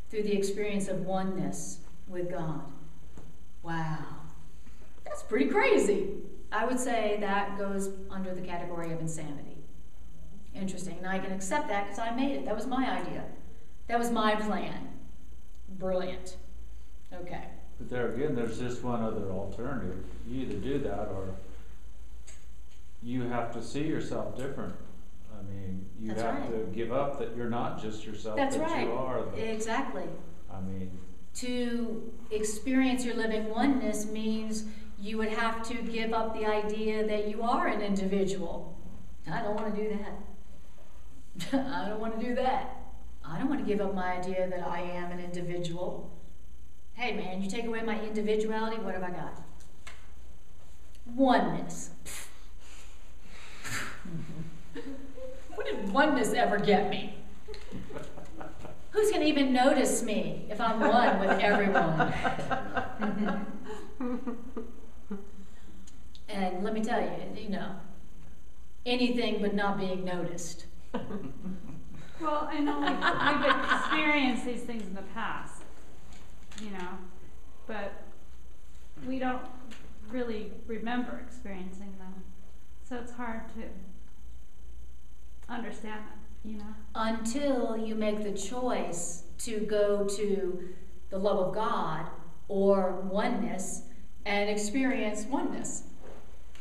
through the experience of oneness with God. Wow. That's pretty crazy. I would say that goes under the category of insanity. Interesting. And I can accept that because I made it. That was my idea. That was my plan. Brilliant. Okay. But there again, there's just one other alternative. You either do that or you have to see yourself different. I mean, you That's have right. to give up that you're not just yourself, That's that right. you are. Exactly. I mean, To experience your living oneness means you would have to give up the idea that you are an individual. I don't want to do that. I don't want to do that. I don't want to give up my idea that I am an individual. Hey man, you take away my individuality, what have I got? Oneness. What did oneness ever get me? Who's going to even notice me if I'm one with everyone? And let me tell you, anything but not being noticed. Well, I know we've experienced these things in the past, but we don't really remember experiencing them. So it's hard to understand them, Until you make the choice to go to the love of God or oneness and experience oneness.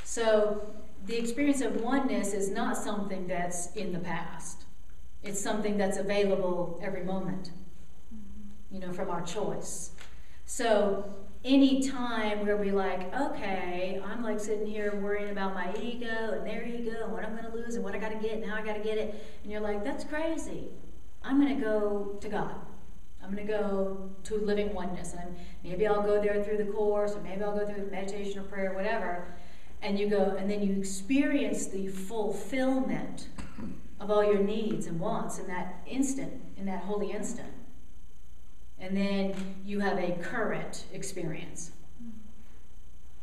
So the experience of oneness is not something that's in the past. It's something that's available every moment, from our choice. So any time where we're like, okay, I'm like sitting here worrying about my ego and their ego and what I'm going to lose and what I got to get and how I got to get it. And you're like, that's crazy. I'm going to go to God. I'm going to go to living oneness. And maybe I'll go there through the course, or maybe I'll go through meditation or prayer, whatever. And you go, and then you experience the fulfillment of all your needs and wants in that instant, in that holy instant. And then you have a current experience.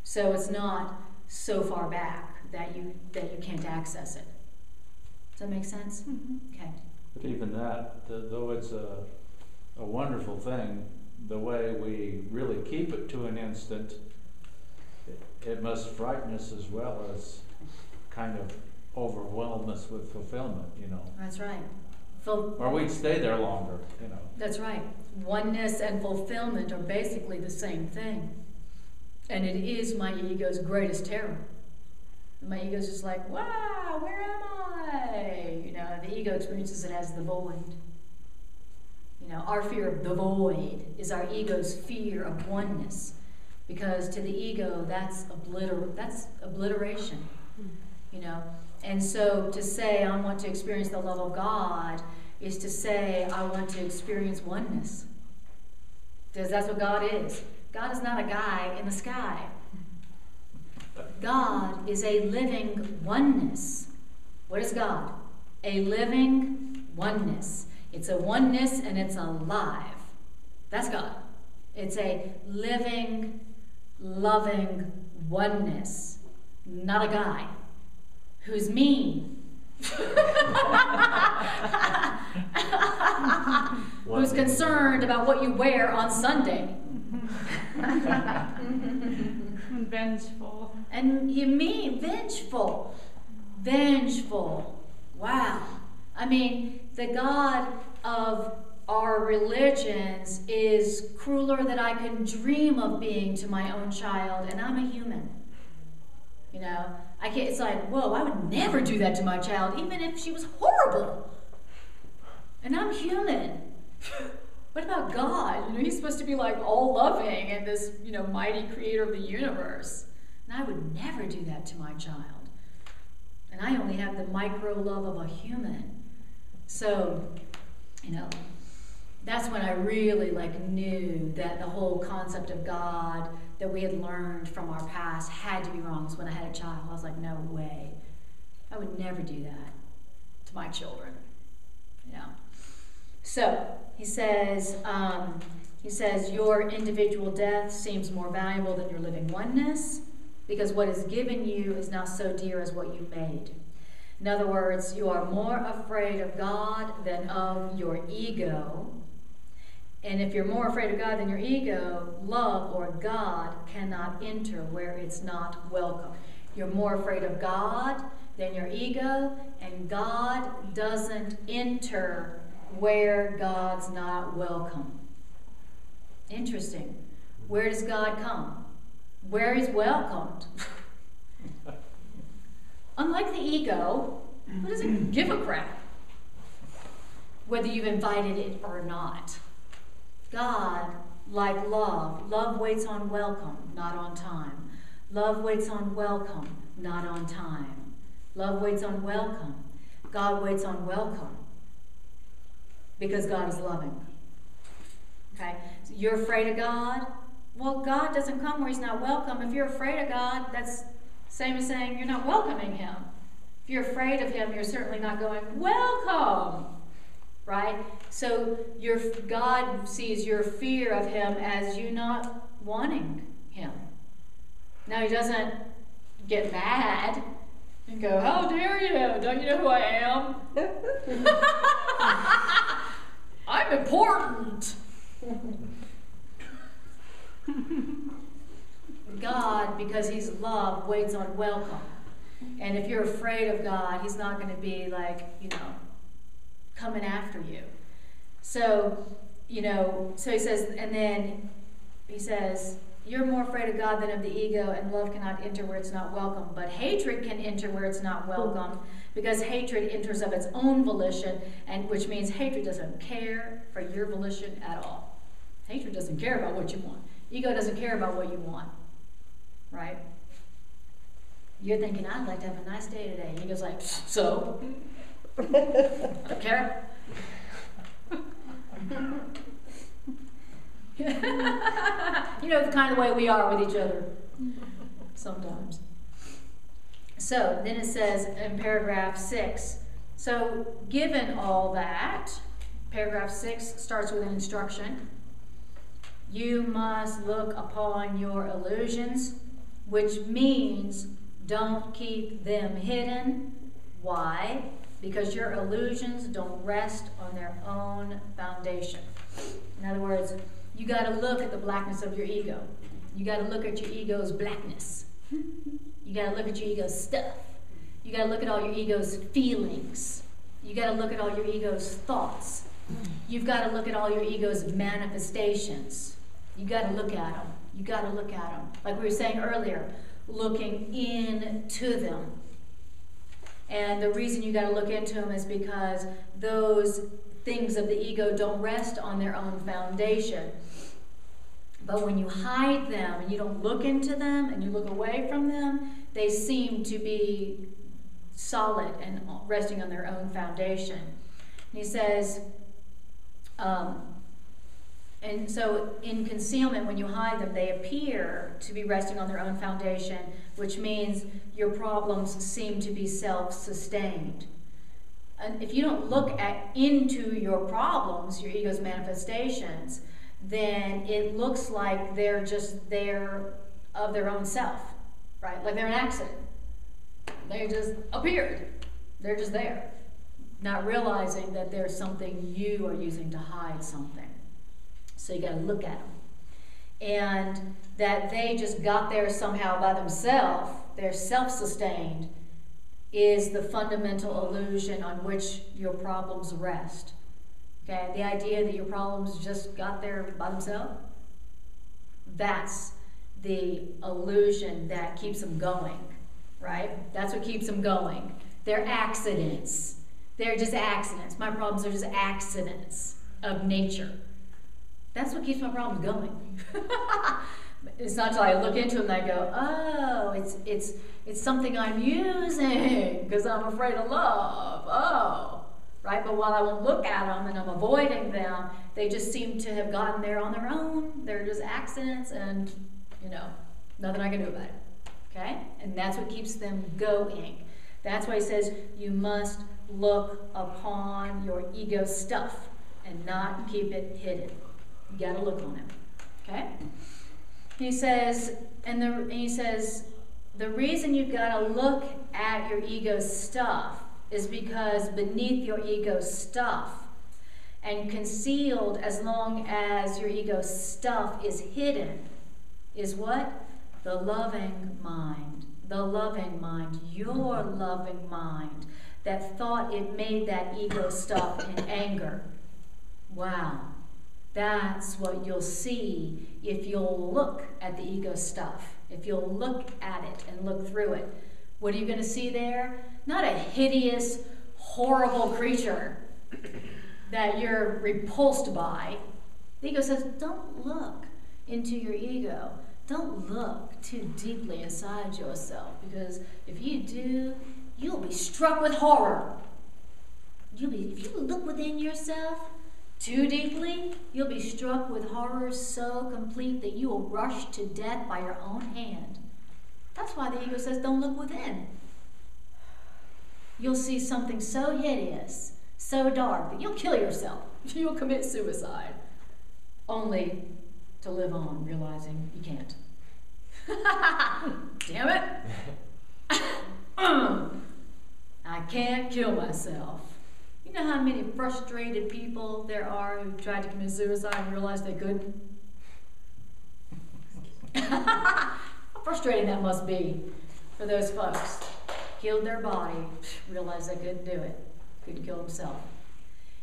So it's not so far back that you can't access it. Does that make sense? Mm-hmm. Okay. but even that, though it's a wonderful thing, the way we really keep it to an instant, it must frighten us as well as kind of overwhelm us with fulfillment, That's right. Or we'd stay there longer, That's right. Oneness and fulfillment are basically the same thing. And it is my ego's greatest terror. My ego's just like, wow, where am I? The ego experiences it as the void. Our fear of the void is our ego's fear of oneness. Because to the ego, that's obliteration. And so to say, I want to experience the love of God is to say, I want to experience oneness. Because that's what God is. God is not a guy in the sky. God is a living oneness. What is God? A living oneness. It's a oneness and it's alive. That's God. It's a living, loving oneness, not a guy who's mean, who's concerned about what you wear on Sunday. And vengeful. And you mean vengeful. Vengeful. Wow. I mean, the God of our religions is crueler than I can dream of being to my own child, and I'm a human. You know, I can't, it's like, whoa, I would never do that to my child, even if she was horrible. And I'm human. What about God? You know, he's supposed to be like all loving and this, you know, mighty creator of the universe. And I would never do that to my child. And I only have the micro love of a human. So, you know, that's when I really knew that the whole concept of God that we had learned from our past had to be wrong. So when I had a child, I was like, no way. I would never do that to my children. You know. So he says, your individual death seems more valuable than your living oneness, because what is given you is not so dear as what you made. In other words, you are more afraid of God than of your ego. And if you're more afraid of God than your ego, love or God cannot enter where it's not welcome. You're more afraid of God than your ego, and God doesn't enter where God's not welcome. Interesting. Where does God come? Where he's welcomed. Unlike the ego, who doesn't give a crap whether you've invited it or not. God, like love, love waits on welcome, not on time. Love waits on welcome, not on time. Love waits on welcome. God waits on welcome because God is loving. Okay? So you're afraid of God? Well, God doesn't come where he's not welcome. If you're afraid of God, that's same as saying you're not welcoming him. If you're afraid of him, you're certainly not going, welcome. Right? So God sees your fear of him as you not wanting him. Now he doesn't get mad and go, how dare you? Don't you know who I am? I'm important. God, because he's love, waits on welcome. And if you're afraid of God, he's not going to be like, you know, coming after you. So, you know, so he says, and then he says, you're more afraid of God than of the ego, and love cannot enter where it's not welcome. But hatred can enter where it's not welcome, because hatred enters of its own volition, and which means hatred doesn't care for your volition at all. Hatred doesn't care about what you want. Ego doesn't care about what you want. Right? You're thinking, I'd like to have a nice day today. And ego's like, so? I don't care. You know, the kind of way we are with each other sometimes. So then it says in paragraph 6, so given all that, paragraph 6 starts with an instruction. You must look upon your illusions, which means don't keep them hidden. Why? Because your illusions don't rest on their own foundation. In other words, you got to look at the blackness of your ego. You got to look at your ego's blackness. You got to look at your ego's stuff. You got to look at all your ego's feelings. You got to look at all your ego's thoughts. You've got to look at all your ego's manifestations. You got to look at them. You got to look at them. Like we were saying earlier, looking into them. And the reason you got to look into them is because those things of the ego don't rest on their own foundation. But when you hide them and you don't look into them and you look away from them, they seem to be solid and resting on their own foundation. And he says, and so in concealment, when you hide them, they appear to be resting on their own foundation, which means your problems seem to be self-sustained. And if you don't look into your problems, your ego's manifestations, then it looks like they're just there of their own self, right? Like they're an accident. They just appeared. They're just there, not realizing that there's something you are using to hide something. So you got to look at them. And that they just got there somehow by themselves, they're self-sustained, is the fundamental illusion on which your problems rest. Okay, the idea that your problems just got there by themselves, that's the illusion that keeps them going, right? That's what keeps them going. They're accidents. They're just accidents. My problems are just accidents of nature. That's what keeps my problems going. It's not until I look into them that I go, oh, it's something I'm using because I'm afraid of love. Oh, right? But while I won't look at them and I'm avoiding them, they just seem to have gotten there on their own. They're just accidents and, nothing I can do about it. Okay? And that's what keeps them going. That's why he says you must look upon your ego stuff and not keep it hidden. You got to look on it. Okay? He says, the reason you've got to look at your ego stuff is because beneath your ego stuff and concealed as long as your ego stuff is hidden is what? The loving mind. The loving mind. Your loving mind that thought it made that ego stuff in anger. Wow. That's what you'll see if you'll look at the ego stuff. If you'll look at it and look through it. What are you going to see there? Not a hideous, horrible creature that you're repulsed by. The ego says, don't look into your ego. Don't look too deeply inside yourself, because if you do, you'll be struck with horror. If you look within yourself too deeply, you'll be struck with horror so complete that you will rush to death by your own hand. That's why the ego says don't look within. You'll see something so hideous, so dark, that you'll kill yourself. You'll commit suicide, only to live on realizing you can't. Damn it! I can't kill myself. You know how many frustrated people there are who tried to commit suicide and realized they couldn't? How frustrating that must be for those folks. Killed their body, realized they couldn't do it, couldn't kill themselves.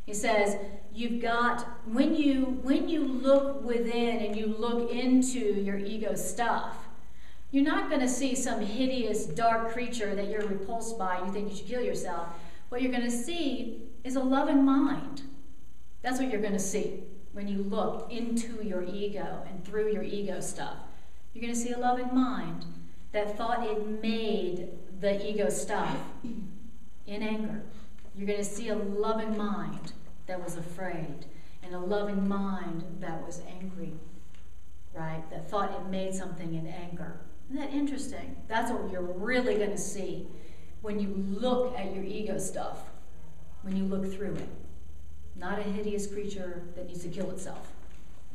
He says, you've got, when you look within and you look into your ego stuff, you're not going to see some hideous, dark creature that you're repulsed by and you think you should kill yourself. What you're going to see is a loving mind. That's what you're going to see when you look into your ego and through your ego stuff. You're going to see a loving mind that thought it made the ego stuff in anger. You're going to see a loving mind that was afraid and a loving mind that was angry, right? That thought it made something in anger. Isn't that interesting? That's what you're really going to see when you look at your ego stuff, when you look through it. Not a hideous creature that needs to kill itself.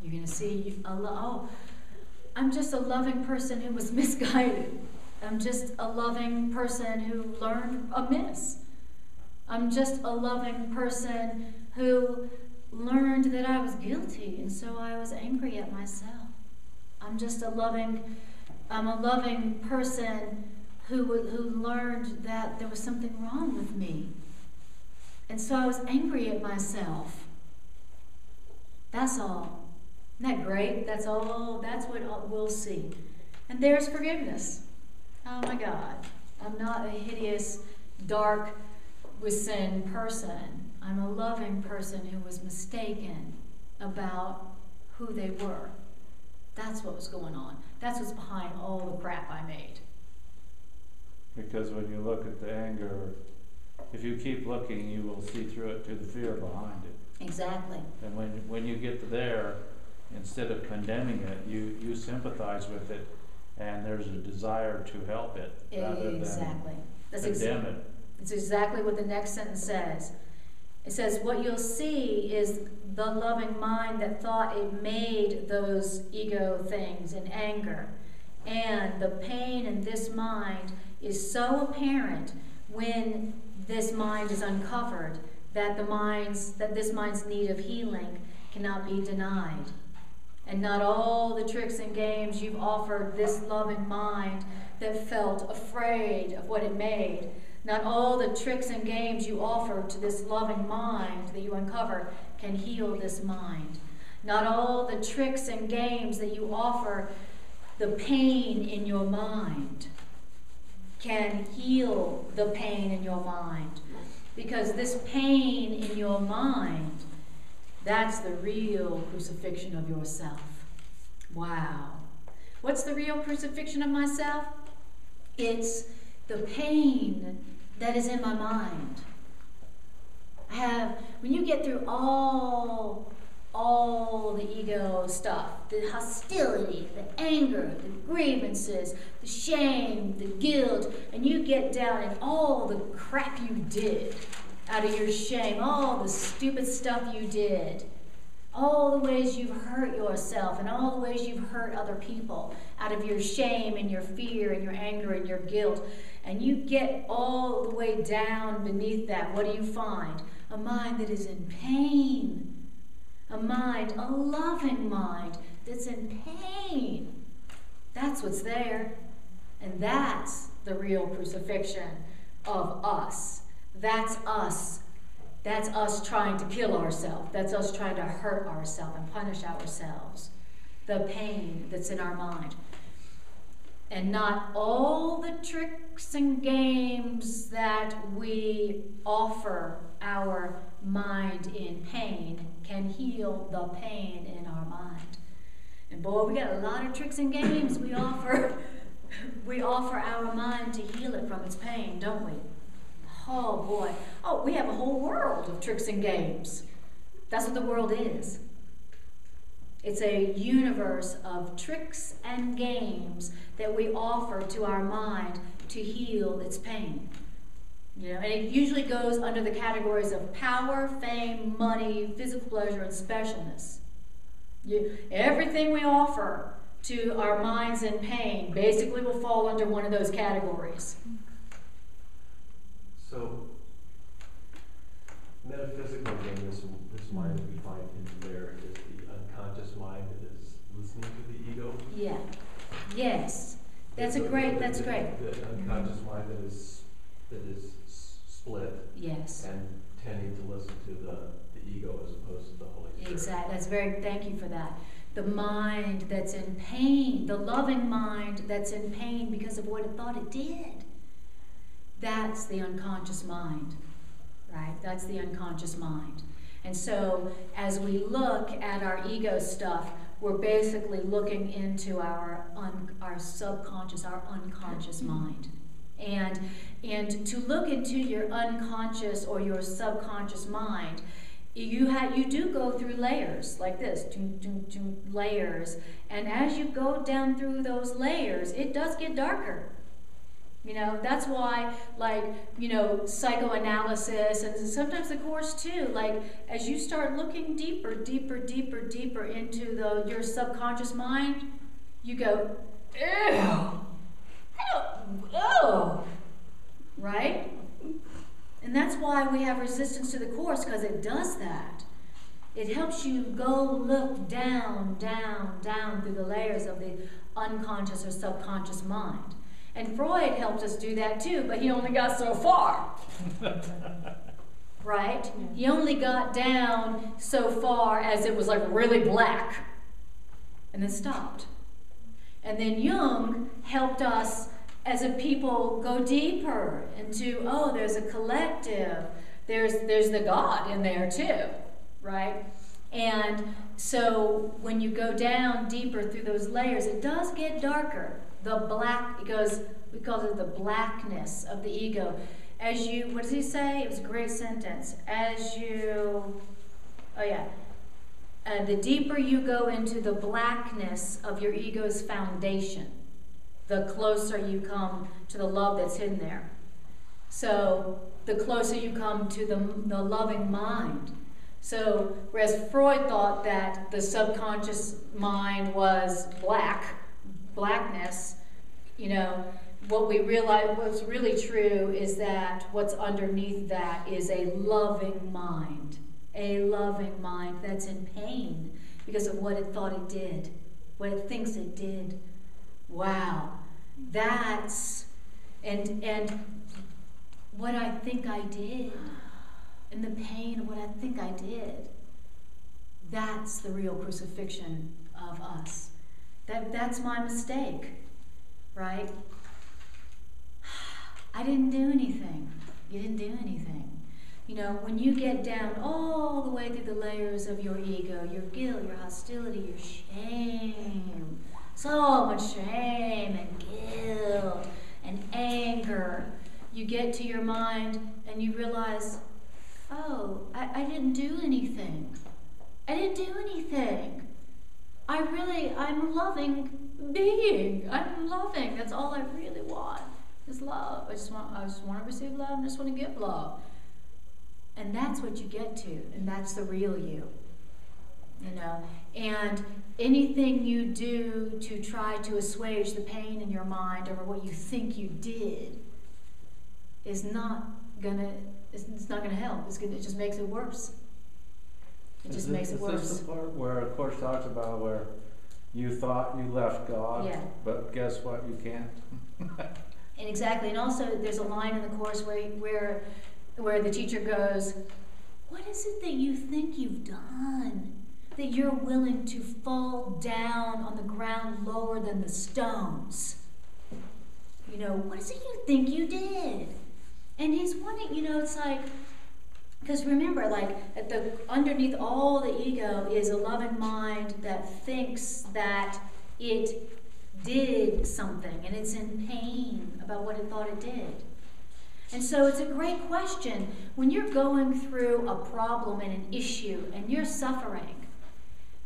You're going to see, I'm just a loving person who was misguided. I'm just a loving person who learned amiss. I'm just a loving person who learned that I was guilty, and so I was angry at myself. I'm a loving person who learned that there was something wrong with me. And so I was angry at myself. That's all. Isn't that great? That's all. That's what we'll see. And there's forgiveness. Oh my God. I'm not a hideous, dark, with sin person. I'm a loving person who was mistaken about who they were. That's what was going on. That's what's behind all the crap I made. Because when you look at the anger, if you keep looking, you will see through it to the fear behind it. Exactly. And when you get there, instead of condemning it, you sympathize with it, and there's a desire to help it rather than condemn it. It's exactly what the next sentence says. It says, what you'll see is the loving mind that thought it made those ego things in anger And the pain in this mind is so apparent when this mind is uncovered that this mind's need of healing cannot be denied. And not all the tricks and games you've offered this loving mind that felt afraid of what it made, not all the tricks and games you offer to this loving mind that you uncover can heal this mind. Not all the tricks and games that you offer the pain in your mind can heal the pain in your mind. Because this pain in your mind, that's the real crucifixion of yourself. Wow. What's the real crucifixion of myself? It's the pain that is in my mind. When you get through all the ego stuff, the hostility, the anger, the grievances, the shame, the guilt, and you get down in all the crap you did out of your shame, all the stupid stuff you did, all the ways you've hurt yourself and all the ways you've hurt other people out of your shame and your fear and your anger and your guilt, and you get all the way down beneath that, what do you find? A mind that is in pain. A loving mind that's in pain. That's what's there. And that's the real crucifixion of us. That's us. That's us trying to kill ourselves. That's us trying to hurt ourselves and punish ourselves. The pain that's in our mind. And not all the tricks and games that we offer our mind in pain can heal the pain in our mind. And boy, we got a lot of tricks and games we offer. We offer our mind to heal it from its pain, don't we? Oh boy. Oh, we have a whole world of tricks and games. That's what the world is. It's a universe of tricks and games that we offer to our mind to heal its pain. You know, and it usually goes under the categories of power, fame, money, physical pleasure, and specialness. Everything we offer to our minds in pain basically will fall under one of those categories. So, metaphysical game, this mind that we find in there is the unconscious mind that is listening to the ego. Yeah. Yes. That's great. The unconscious mind that is split. Yes. And tending to listen to the ego as opposed to the Holy Spirit. Exactly. Thank you for that. The mind that's in pain, the loving mind that's in pain because of what it thought it did. That's the unconscious mind, right? That's the unconscious mind. And so as we look at our ego stuff, we're basically looking into our subconscious, our unconscious mind. And to look into your unconscious or your subconscious mind, you do go through layers like this, layers. And as you go down through those layers, it does get darker. You know, that's why, like, you know, psychoanalysis and sometimes the Course too, like, as you start looking deeper into your subconscious mind, you go, ew, right? And that's why we have resistance to the Course, because it does that. It helps you go look down through the layers of the unconscious or subconscious mind. And Freud helped us do that too, but he only got so far. Right? He only got down so far as it was like really black, and then stopped. And then Jung helped us as a people go deeper into, oh, there's a collective, there's the God in there too, right? And so when you go down deeper through those layers, it does get darker. We call it the blackness of the ego. As you, what does he say? It was a great sentence. The deeper you go into the blackness of your ego's foundation, the closer you come to the love that's hidden there. So the closer you come to the loving mind. So whereas Freud thought that the subconscious mind was black, blackness, what we realize, what's really true is that what's underneath that is a loving mind that's in pain because of what it thought it did, what it thinks it did. Wow, that's, and what I think I did, and the pain of what I think I did, that's the real crucifixion of us. That's my mistake, right? I didn't do anything. You didn't do anything. When you get down all the way through the layers of your ego, your guilt, your hostility, your shame, so much shame and guilt and anger, you get to your mind and you realize, oh, I didn't do anything. I didn't do anything. I'm a loving being. I'm loving. That's all I really want is love. I just want to receive love and I just want to give love. And that's what you get to, and that's the real you. And anything you do to try to assuage the pain in your mind over what you think you did is not gonna help. It just makes it worse. It just makes it worse. Is this the part where a Course talks about where you thought you left God, yeah. But guess what? You can't. And exactly. And also, there's a line in the Course where the teacher goes, "What is it that you think you've done that you're willing to fall down on the ground lower than the stones? What is it you think you did?" And he's wanting, it's like, because remember, like underneath all the ego is a loving mind that thinks that it did something and it's in pain about what it thought it did. And so it's a great question when you're going through a problem and an issue and you're suffering.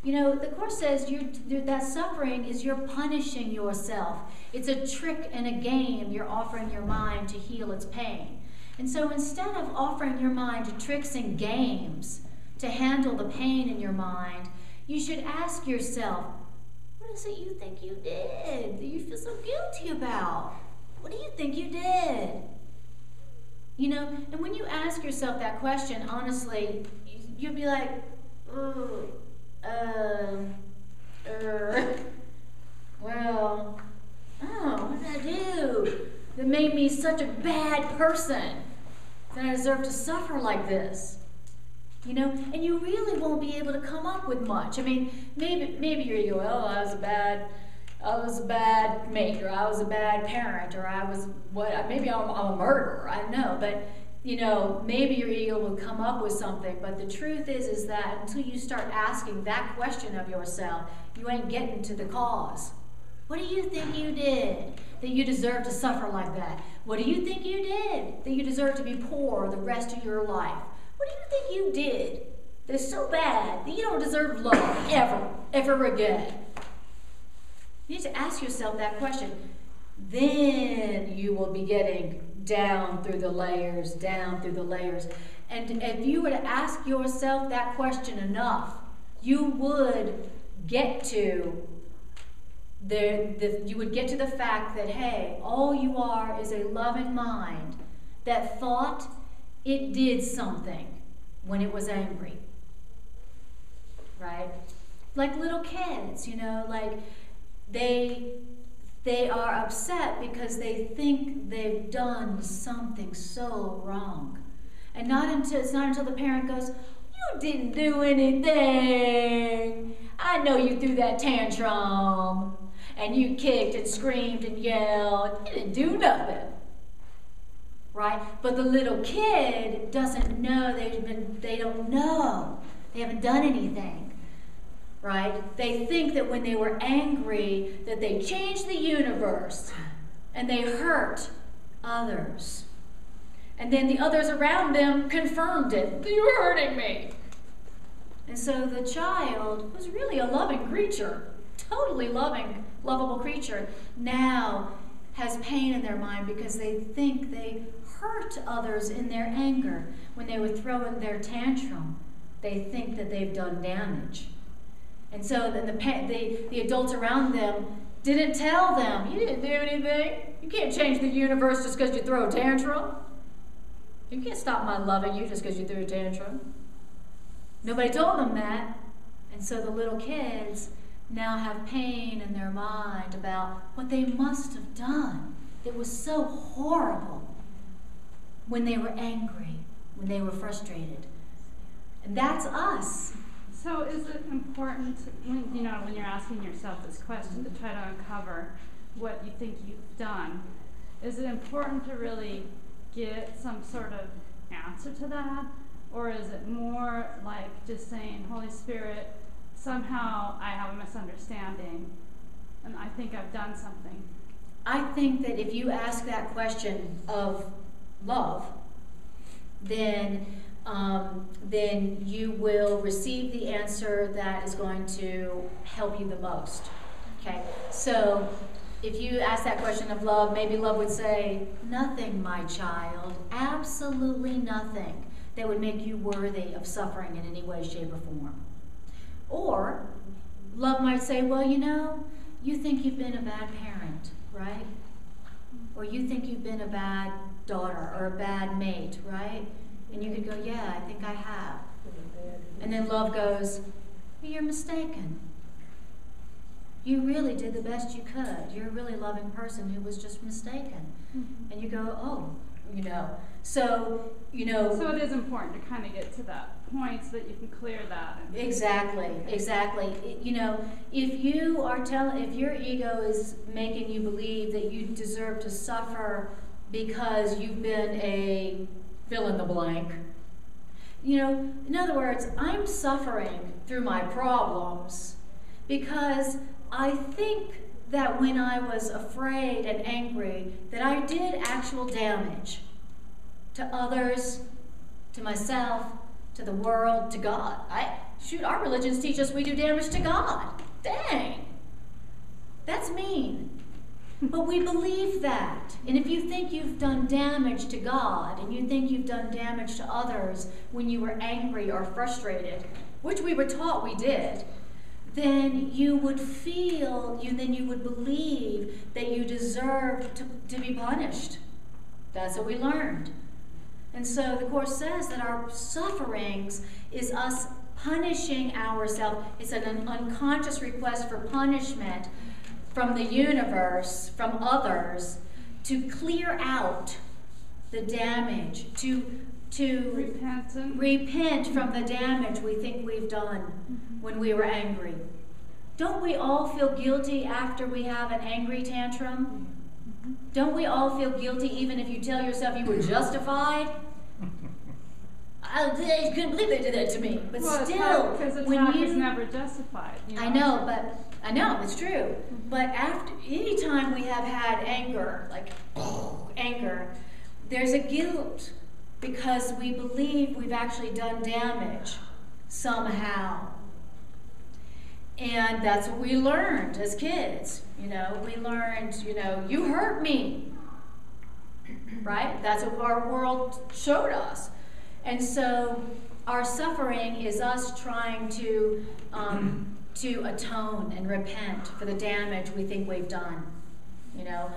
The Course says that suffering is you're punishing yourself. It's a trick and a game you're offering your mind to heal its pain. And so instead of offering your mind tricks and games to handle the pain in your mind, you should ask yourself, what is it you think you did that you feel so guilty about? What do you think you did? And when you ask yourself that question, honestly, you'll be like, what did I do that made me such a bad person that I deserve to suffer like this? And you really won't be able to come up with much. I mean, maybe your ego, I was a bad mate, or I was a bad parent, or maybe I'm a murderer, I don't know, but maybe your ego will come up with something, but the truth is that until you start asking that question of yourself, you ain't getting to the cause. What do you think you did that you deserve to suffer like that? What do you think you did that you deserve to be poor the rest of your life? What do you think you did that's so bad that you don't deserve love ever again? You need to ask yourself that question. Then you will be getting down through the layers. And if you were to ask yourself that question enough, you would get to the fact that, hey, all you are is a loving mind that thought it did something when it was angry. Right? Like little kids, like they are upset because they think they've done something so wrong. And it's not until the parent goes, "You didn't do anything. I know you threw that tantrum and you kicked and screamed and yelled. You didn't do nothing." Right? But the little kid doesn't know, they don't know. They haven't done anything. Right? They think that when they were angry, that they changed the universe and they hurt others. And then the others around them confirmed it. "You're hurting me." And so the child, who's really a loving creature, totally loving, lovable creature, now has pain in their mind because they think they hurt others in their anger. When they were throwing their tantrum, they think that they've done damage. And so then the adults around them didn't tell them, you didn't do anything. You can't change the universe just because you throw a tantrum. You can't stop my loving you just because you threw a tantrum. Nobody told them that. And so the little kids now have pain in their mind about what they must have done. It was so horrible when they were angry, when they were frustrated. And that's us. So is it important, when you're asking yourself this question, to try to uncover what you think you've done, is it important to really get some sort of answer to that? Or is it more like just saying, Holy Spirit, somehow I have a misunderstanding and I think I've done something? I think that if you ask that question of love, then you will receive the answer that is going to help you the most. Okay? So if you ask that question of love, maybe love would say, nothing, my child, absolutely nothing that would make you worthy of suffering in any way, shape, or form. Or love might say, well, you think you've been a bad parent, right? Or you think you've been a bad daughter or a bad mate, right? And you could go, yeah, I think I have. And then love goes, well, you're mistaken. You really did the best you could. You're a really loving person who was just mistaken. Mm-hmm. And you go, oh, So it is important to kind of get to that point so that you can clear that. Exactly. If you are if your ego is making you believe that you deserve to suffer because you've been a fill in the blank. In other words, I'm suffering through my problems because I think that when I was afraid and angry that I did actual damage to others, to myself, to the world, to God. Our religions teach us we do damage to God. Dang. That's mean. But we believe that. And if you think you've done damage to God and you think you've done damage to others when you were angry or frustrated, which we were taught we did, then you would believe that you deserve to be punished. That's what we learned. And so the Course says that our sufferings is us punishing ourselves. It's an unconscious request for punishment from the universe, from others, to clear out the damage, to repent from the damage we think we've done when we were angry. Don't we all feel guilty after we have an angry tantrum? Don't we all feel guilty even if you tell yourself you were justified? I couldn't believe they did that to me. But still, because attack is never justified. I know, it's true. But any time we have had anger, there's a guilt because we believe we've actually done damage somehow. And that's what we learned as kids. We learned, you hurt me. Right? That's what our world showed us. And so our suffering is us trying to atone and repent for the damage we think we've done.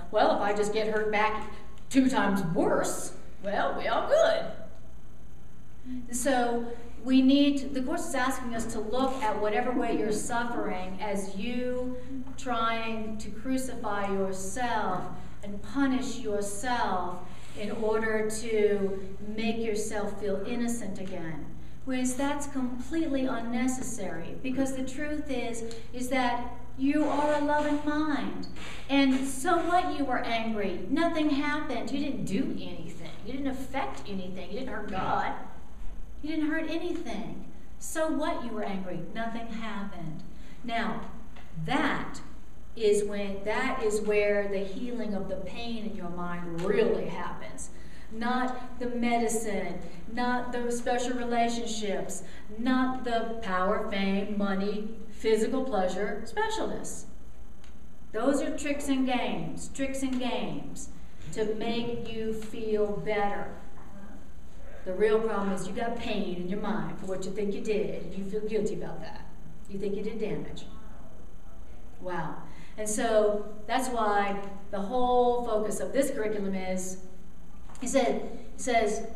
Well, if I just get hurt back 2 times worse, well, we all good. So the Course is asking us to look at whatever way you're suffering as you trying to crucify yourself and punish yourself in order to make yourself feel innocent again. Whereas that's completely unnecessary, because the truth is that you are a loving mind. And so what, you were angry? Nothing happened. You didn't do anything. You didn't affect anything. You didn't hurt God. You didn't hurt anything. So what, you were angry? Nothing happened. Now, that is where the healing of the pain in your mind really happens. Not the medicine, not the special relationships, not the power, fame, money, physical pleasure, specialness. Those are tricks and games to make you feel better. The real problem is you got pain in your mind for what you think you did, and you feel guilty about that. You think you did damage. Wow. And so that's why the whole focus of this curriculum is, it says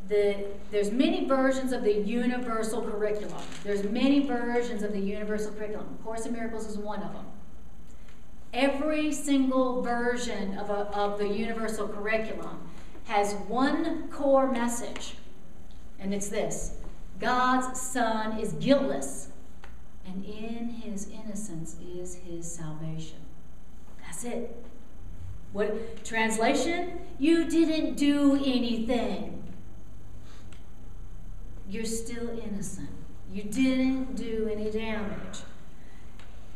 there's many versions of the universal curriculum. There's many versions of the universal curriculum. Course in Miracles is one of them. Every single version of the universal curriculum has one core message, and it's this: God's Son is guiltless, and in his innocence is his salvation. That's it. What translation? You didn't do anything. You're still innocent. You didn't do any damage.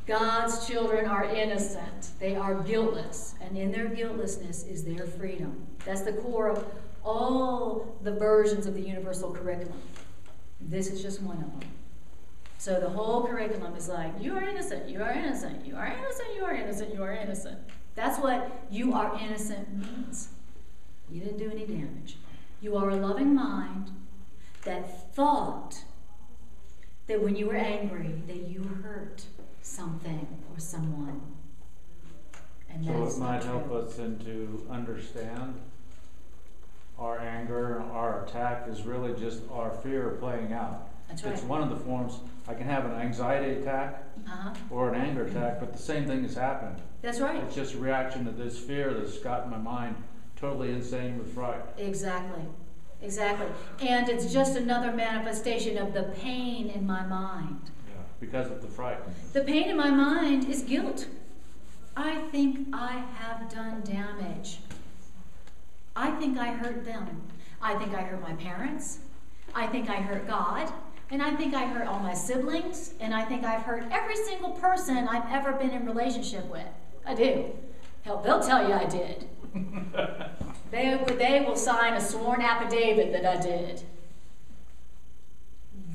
God's children are innocent. They are guiltless. And in their guiltlessness is their freedom. That's the core of all the versions of the universal curriculum. This is just one of them. So the whole curriculum is like, you are innocent, you are innocent, you are innocent, you are innocent, you are innocent. That's what you are innocent means. You didn't do any damage. You are a loving mind that thought that when you were angry that you hurt something or someone. And So that's it might not help true. us to understand our anger, our attack is really just our fear playing out. That's It's right. one of the forms. I can have an anxiety attack or an anger attack, but the same thing has happened. That's right. It's just a reaction to this fear that's got in my mind totally insane with fright. Exactly. Exactly. And it's just another manifestation of the pain in my mind. Yeah. Because of the fright. The pain in my mind is guilt. I think I have done damage. I think I hurt them. I think I hurt my parents. I think I hurt God. And I think I hurt all my siblings. And I think I've hurt every single person I've ever been in relationship with. I do. Hell, they'll tell you I did. They will sign a sworn affidavit that I did.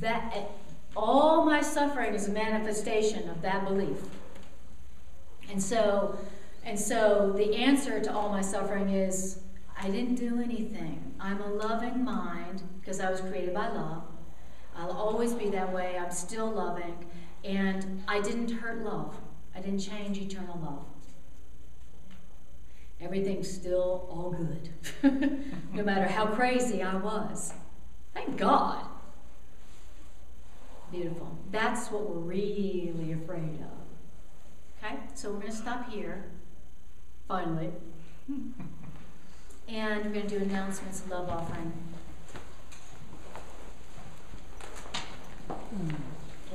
That all my suffering is a manifestation of that belief. And so the answer to all my suffering is, I didn't do anything. I'm a loving mind because I was created by love. I'll always be that way. I'm still loving. And I didn't hurt love. I didn't change eternal love. Everything's still all good. No matter how crazy I was. Thank God. Beautiful. That's what we're really afraid of. Okay? So we're going to stop here. Finally. And we're going to do announcements and love offering.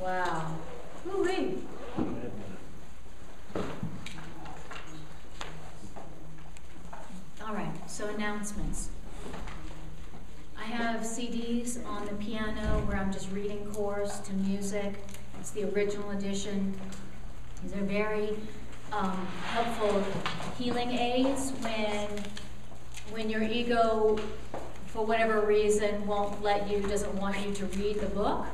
Wow. Woo-wee. All right, so announcements. I have CDs on the piano where I'm just reading chorus to music. It's the original edition. These are very helpful healing aids when your ego, for whatever reason, doesn't want you to read the book.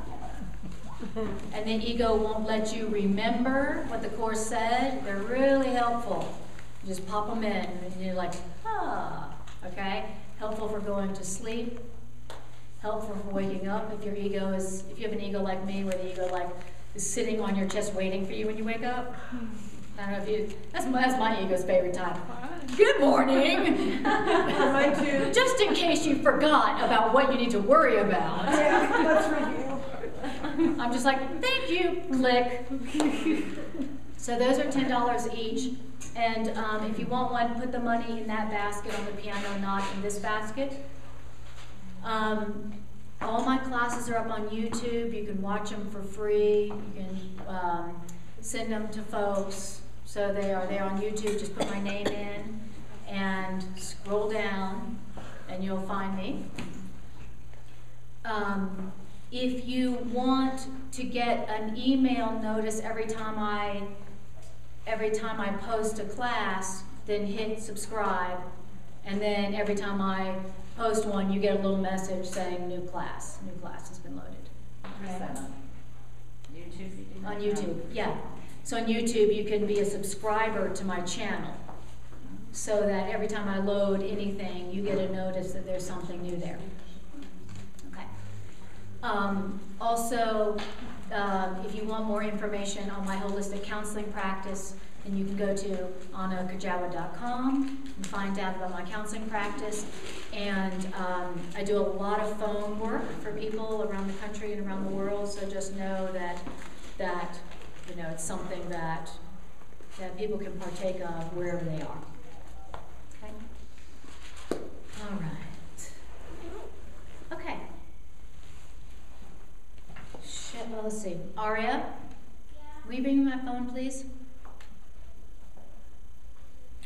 And the ego won't let you remember what the course said. They're really helpful. You just pop them in and you're like, okay? Helpful for going to sleep. Helpful for waking up if you have an ego like me where the ego is sitting on your chest waiting for you when you wake up. I don't know that's my ego's favorite time. Good morning. Mine too. Just in case you forgot about what you need to worry about. Yeah, that's for you. I'm just like, thank you, click. So those are $10 each. And if you want one, put the money in that basket on the piano, not in this basket. All my classes are up on YouTube. You can watch them for free. You can send them to folks. So they are there on YouTube. Just put my name in and scroll down and you'll find me. If you want to get an email notice every time I post a class, then hit subscribe. And then every time I post one, you get a little message saying new class has been loaded. Okay? YouTube, you do On that? YouTube, yeah. So on YouTube, you can be a subscriber to my channel so that every time I load anything, you get a notice that there's something new there. Okay. Also, if you want more information on my holistic counseling practice, then you can go to annakajawa.com and find out about my counseling practice. And I do a lot of phone work for people around the country and around the world, so just know that it's something that people can partake of wherever they are. Okay? All right. Okay. Well, let's see. Aria, will you bring me my phone, please?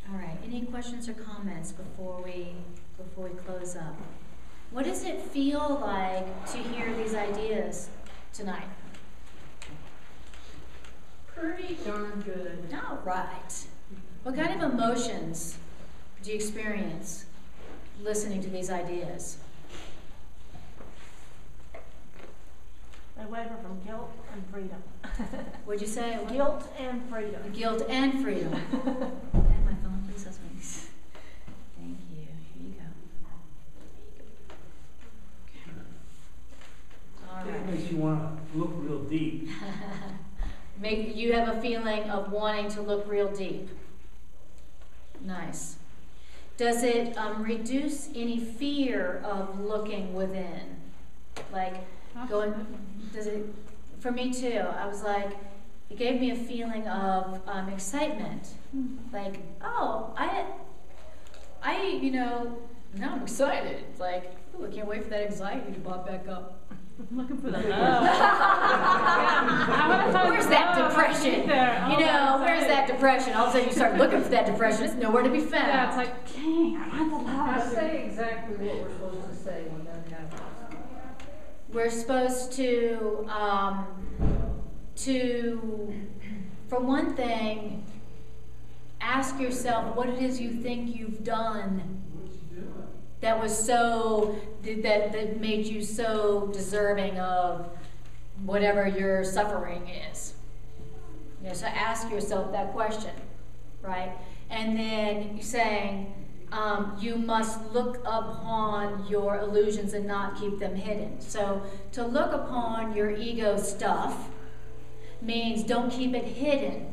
All right. Any questions or comments before we close up? What does it feel like to hear these ideas tonight? Pretty darn good. All right. What kind of emotions do you experience listening to these ideas? I waver from guilt and freedom. What'd you say? Guilt and freedom. Guilt and freedom. And my phone, please. That's what Thank you. Here you go. All It right. makes you want to look real deep. You have a feeling of wanting to look real deep. Nice. Does it reduce any fear of looking within? Like going, does it, for me too, I was like, it gave me a feeling of excitement. Like, oh, now I'm excited. It's like, ooh, I can't wait for that anxiety to pop back up. I'm looking for the love. Where's that depression? Where's that depression? All of a sudden you start looking for that depression. It's nowhere to be found. Yeah, it's like, dang, I want the Now love. say exactly what we're supposed to say when that happens. We're supposed to, for one thing, ask yourself what it is you think you've done that was that made you so deserving of whatever your suffering is. So ask yourself that question, right? And then saying, you must look upon your illusions and not keep them hidden. So to look upon your ego stuff means don't keep it hidden.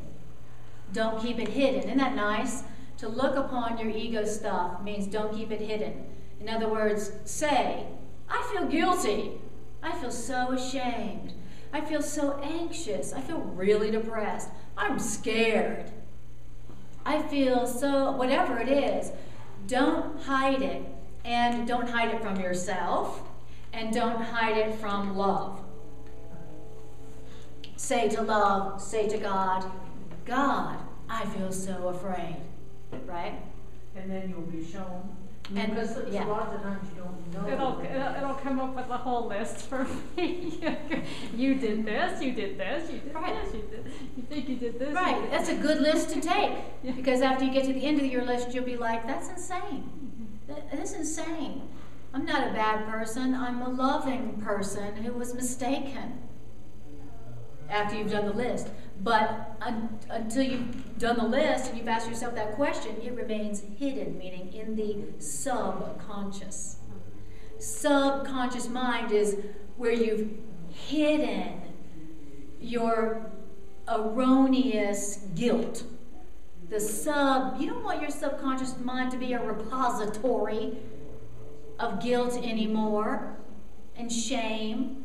Don't keep it hidden. Isn't that nice? To look upon your ego stuff means don't keep it hidden. In other words, say, I feel guilty. I feel so ashamed. I feel so anxious. I feel really depressed. I'm scared. I feel so, whatever it is, don't hide it. And don't hide it from yourself. And don't hide it from love. Say to love, say to God, God, I feel so afraid. Right? And then you'll be shown. And Because yeah. a lot of times you don't know. It'll come up with a whole list for me. You did this, you did this, you did Right. this, you think you did this. Right, that's a good list to take. Yeah. Because after you get to the end of your list, you'll be like, that's insane. That's insane. I'm not a bad person. I'm a loving person who was mistaken. After you've done the list. But until you've done the list and you've asked yourself that question, it remains hidden, meaning in the subconscious. Subconscious mind is where you've hidden your erroneous guilt. You don't want your subconscious mind to be a repository of guilt anymore and shame.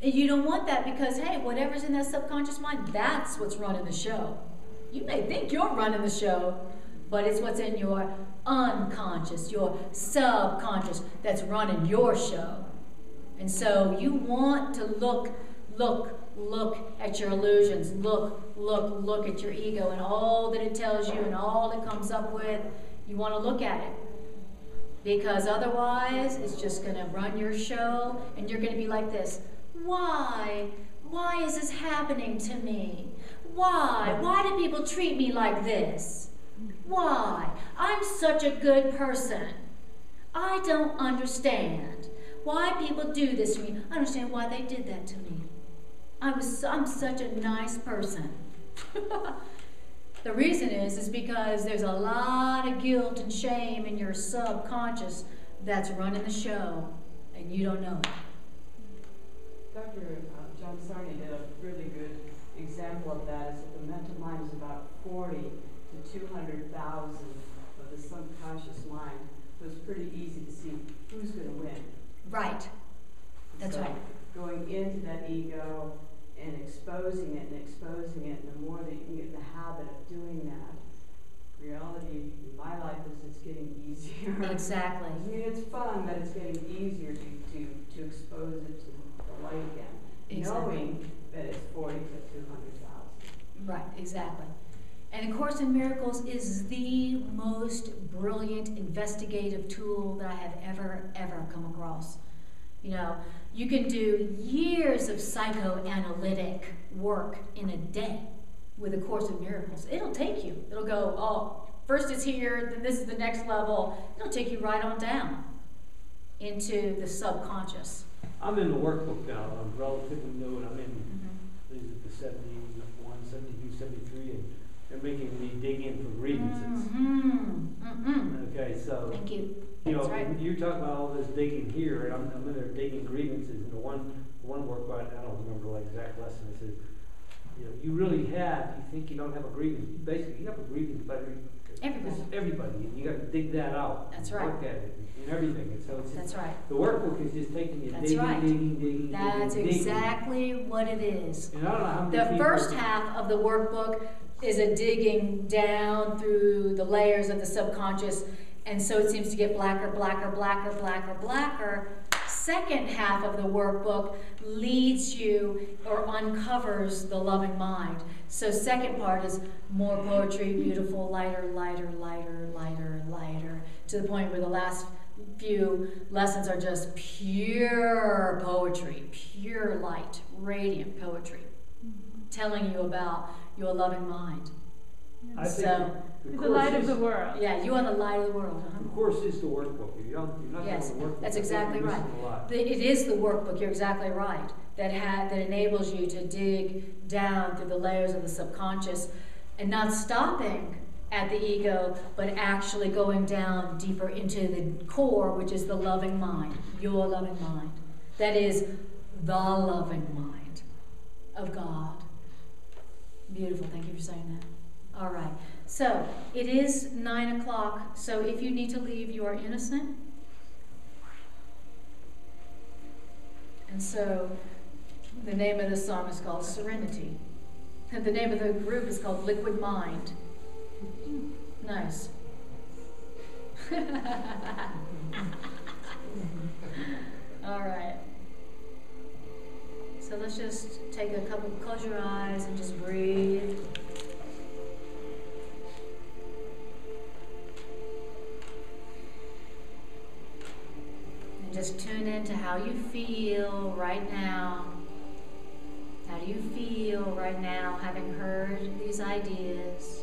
You don't want that because, hey, whatever's in that subconscious mind, that's what's running the show. You may think you're running the show, but it's what's in your unconscious, your subconscious that's running your show. And so you want to look at your illusions, look at your ego and all that it tells you and all it comes up with. You want to look at it. Because otherwise, it's just going to run your show and you're going to be like this. Why? Why is this happening to me? Why? Why do people treat me like this? Why? I'm such a good person. I don't understand why people do this to me. I understand why they did that to me. I'm such a nice person. The reason is because there's a lot of guilt and shame in your subconscious that's running the show, and you don't know it. Dr. John Sarnia did a really good example of that is the mental mind is about 40 to 200,000 of the subconscious mind. So it's pretty easy to see who's going to win. Right. That's So right. going into that ego and exposing it, and the more that you can get in the habit of doing that, reality in my life is it's getting easier. Exactly. I mean, it's fun, but it's getting easier to expose it to the light again. Exactly. Knowing that it's 40 to 200,000. Right, exactly. And A Course in Miracles is the most brilliant investigative tool that I have ever come across. You know, you can do years of psychoanalytic work in a day with A Course in Miracles. It'll take you. It'll go, oh, first it's here, then this is the next level. It'll take you right on down into the subconscious. I'm in the workbook now. I'm relatively new, and I'm in the 71, 72, 73, and they're making me dig in for grievances. Okay, so Thank you. you know, That's right. you talk about all this digging here, and I'm in there digging grievances. And the one workbook, I don't remember the exact lesson. It says, you know, you really have. You think you don't have a grievance? Basically, you have a grievance, but everybody, and you got to dig that out. That's and right. Look at it and everything. And so it's That's right. the workbook is just taking you That's digging, right. digging. That's digging. exactly what it is. And I don't know how many The people. first half of the workbook is a digging down through the layers of the subconscious, and so it seems to get blacker, blacker, blacker, blacker, blacker. Second half of the workbook leads you or uncovers the loving mind. So second part is more poetry, beautiful, lighter, lighter, lighter, lighter, lighter, to the point where the last few lessons are just pure poetry, pure light, radiant poetry, telling you about your loving mind. I think So, The light of the world. yeah, you are the light of the world. The course is the workbook. If you're not Yes, doing the workbook, that's I think exactly you're right. missing a lot. It is the workbook, you're exactly right, that enables you to dig down through the layers of the subconscious and not stopping at the ego, but actually going down deeper into the core, which is the loving mind, your loving mind. That is the loving mind of God. Beautiful, thank you for saying that. All right, so it is 9 o'clock, so if you need to leave, you are innocent. And so the name of the song is called Serenity. And the name of the group is called Liquid Mind. Nice. All right. So let's just take a couple, close your eyes and just breathe. And just tune into how you feel right now. How do you feel right now, having heard these ideas?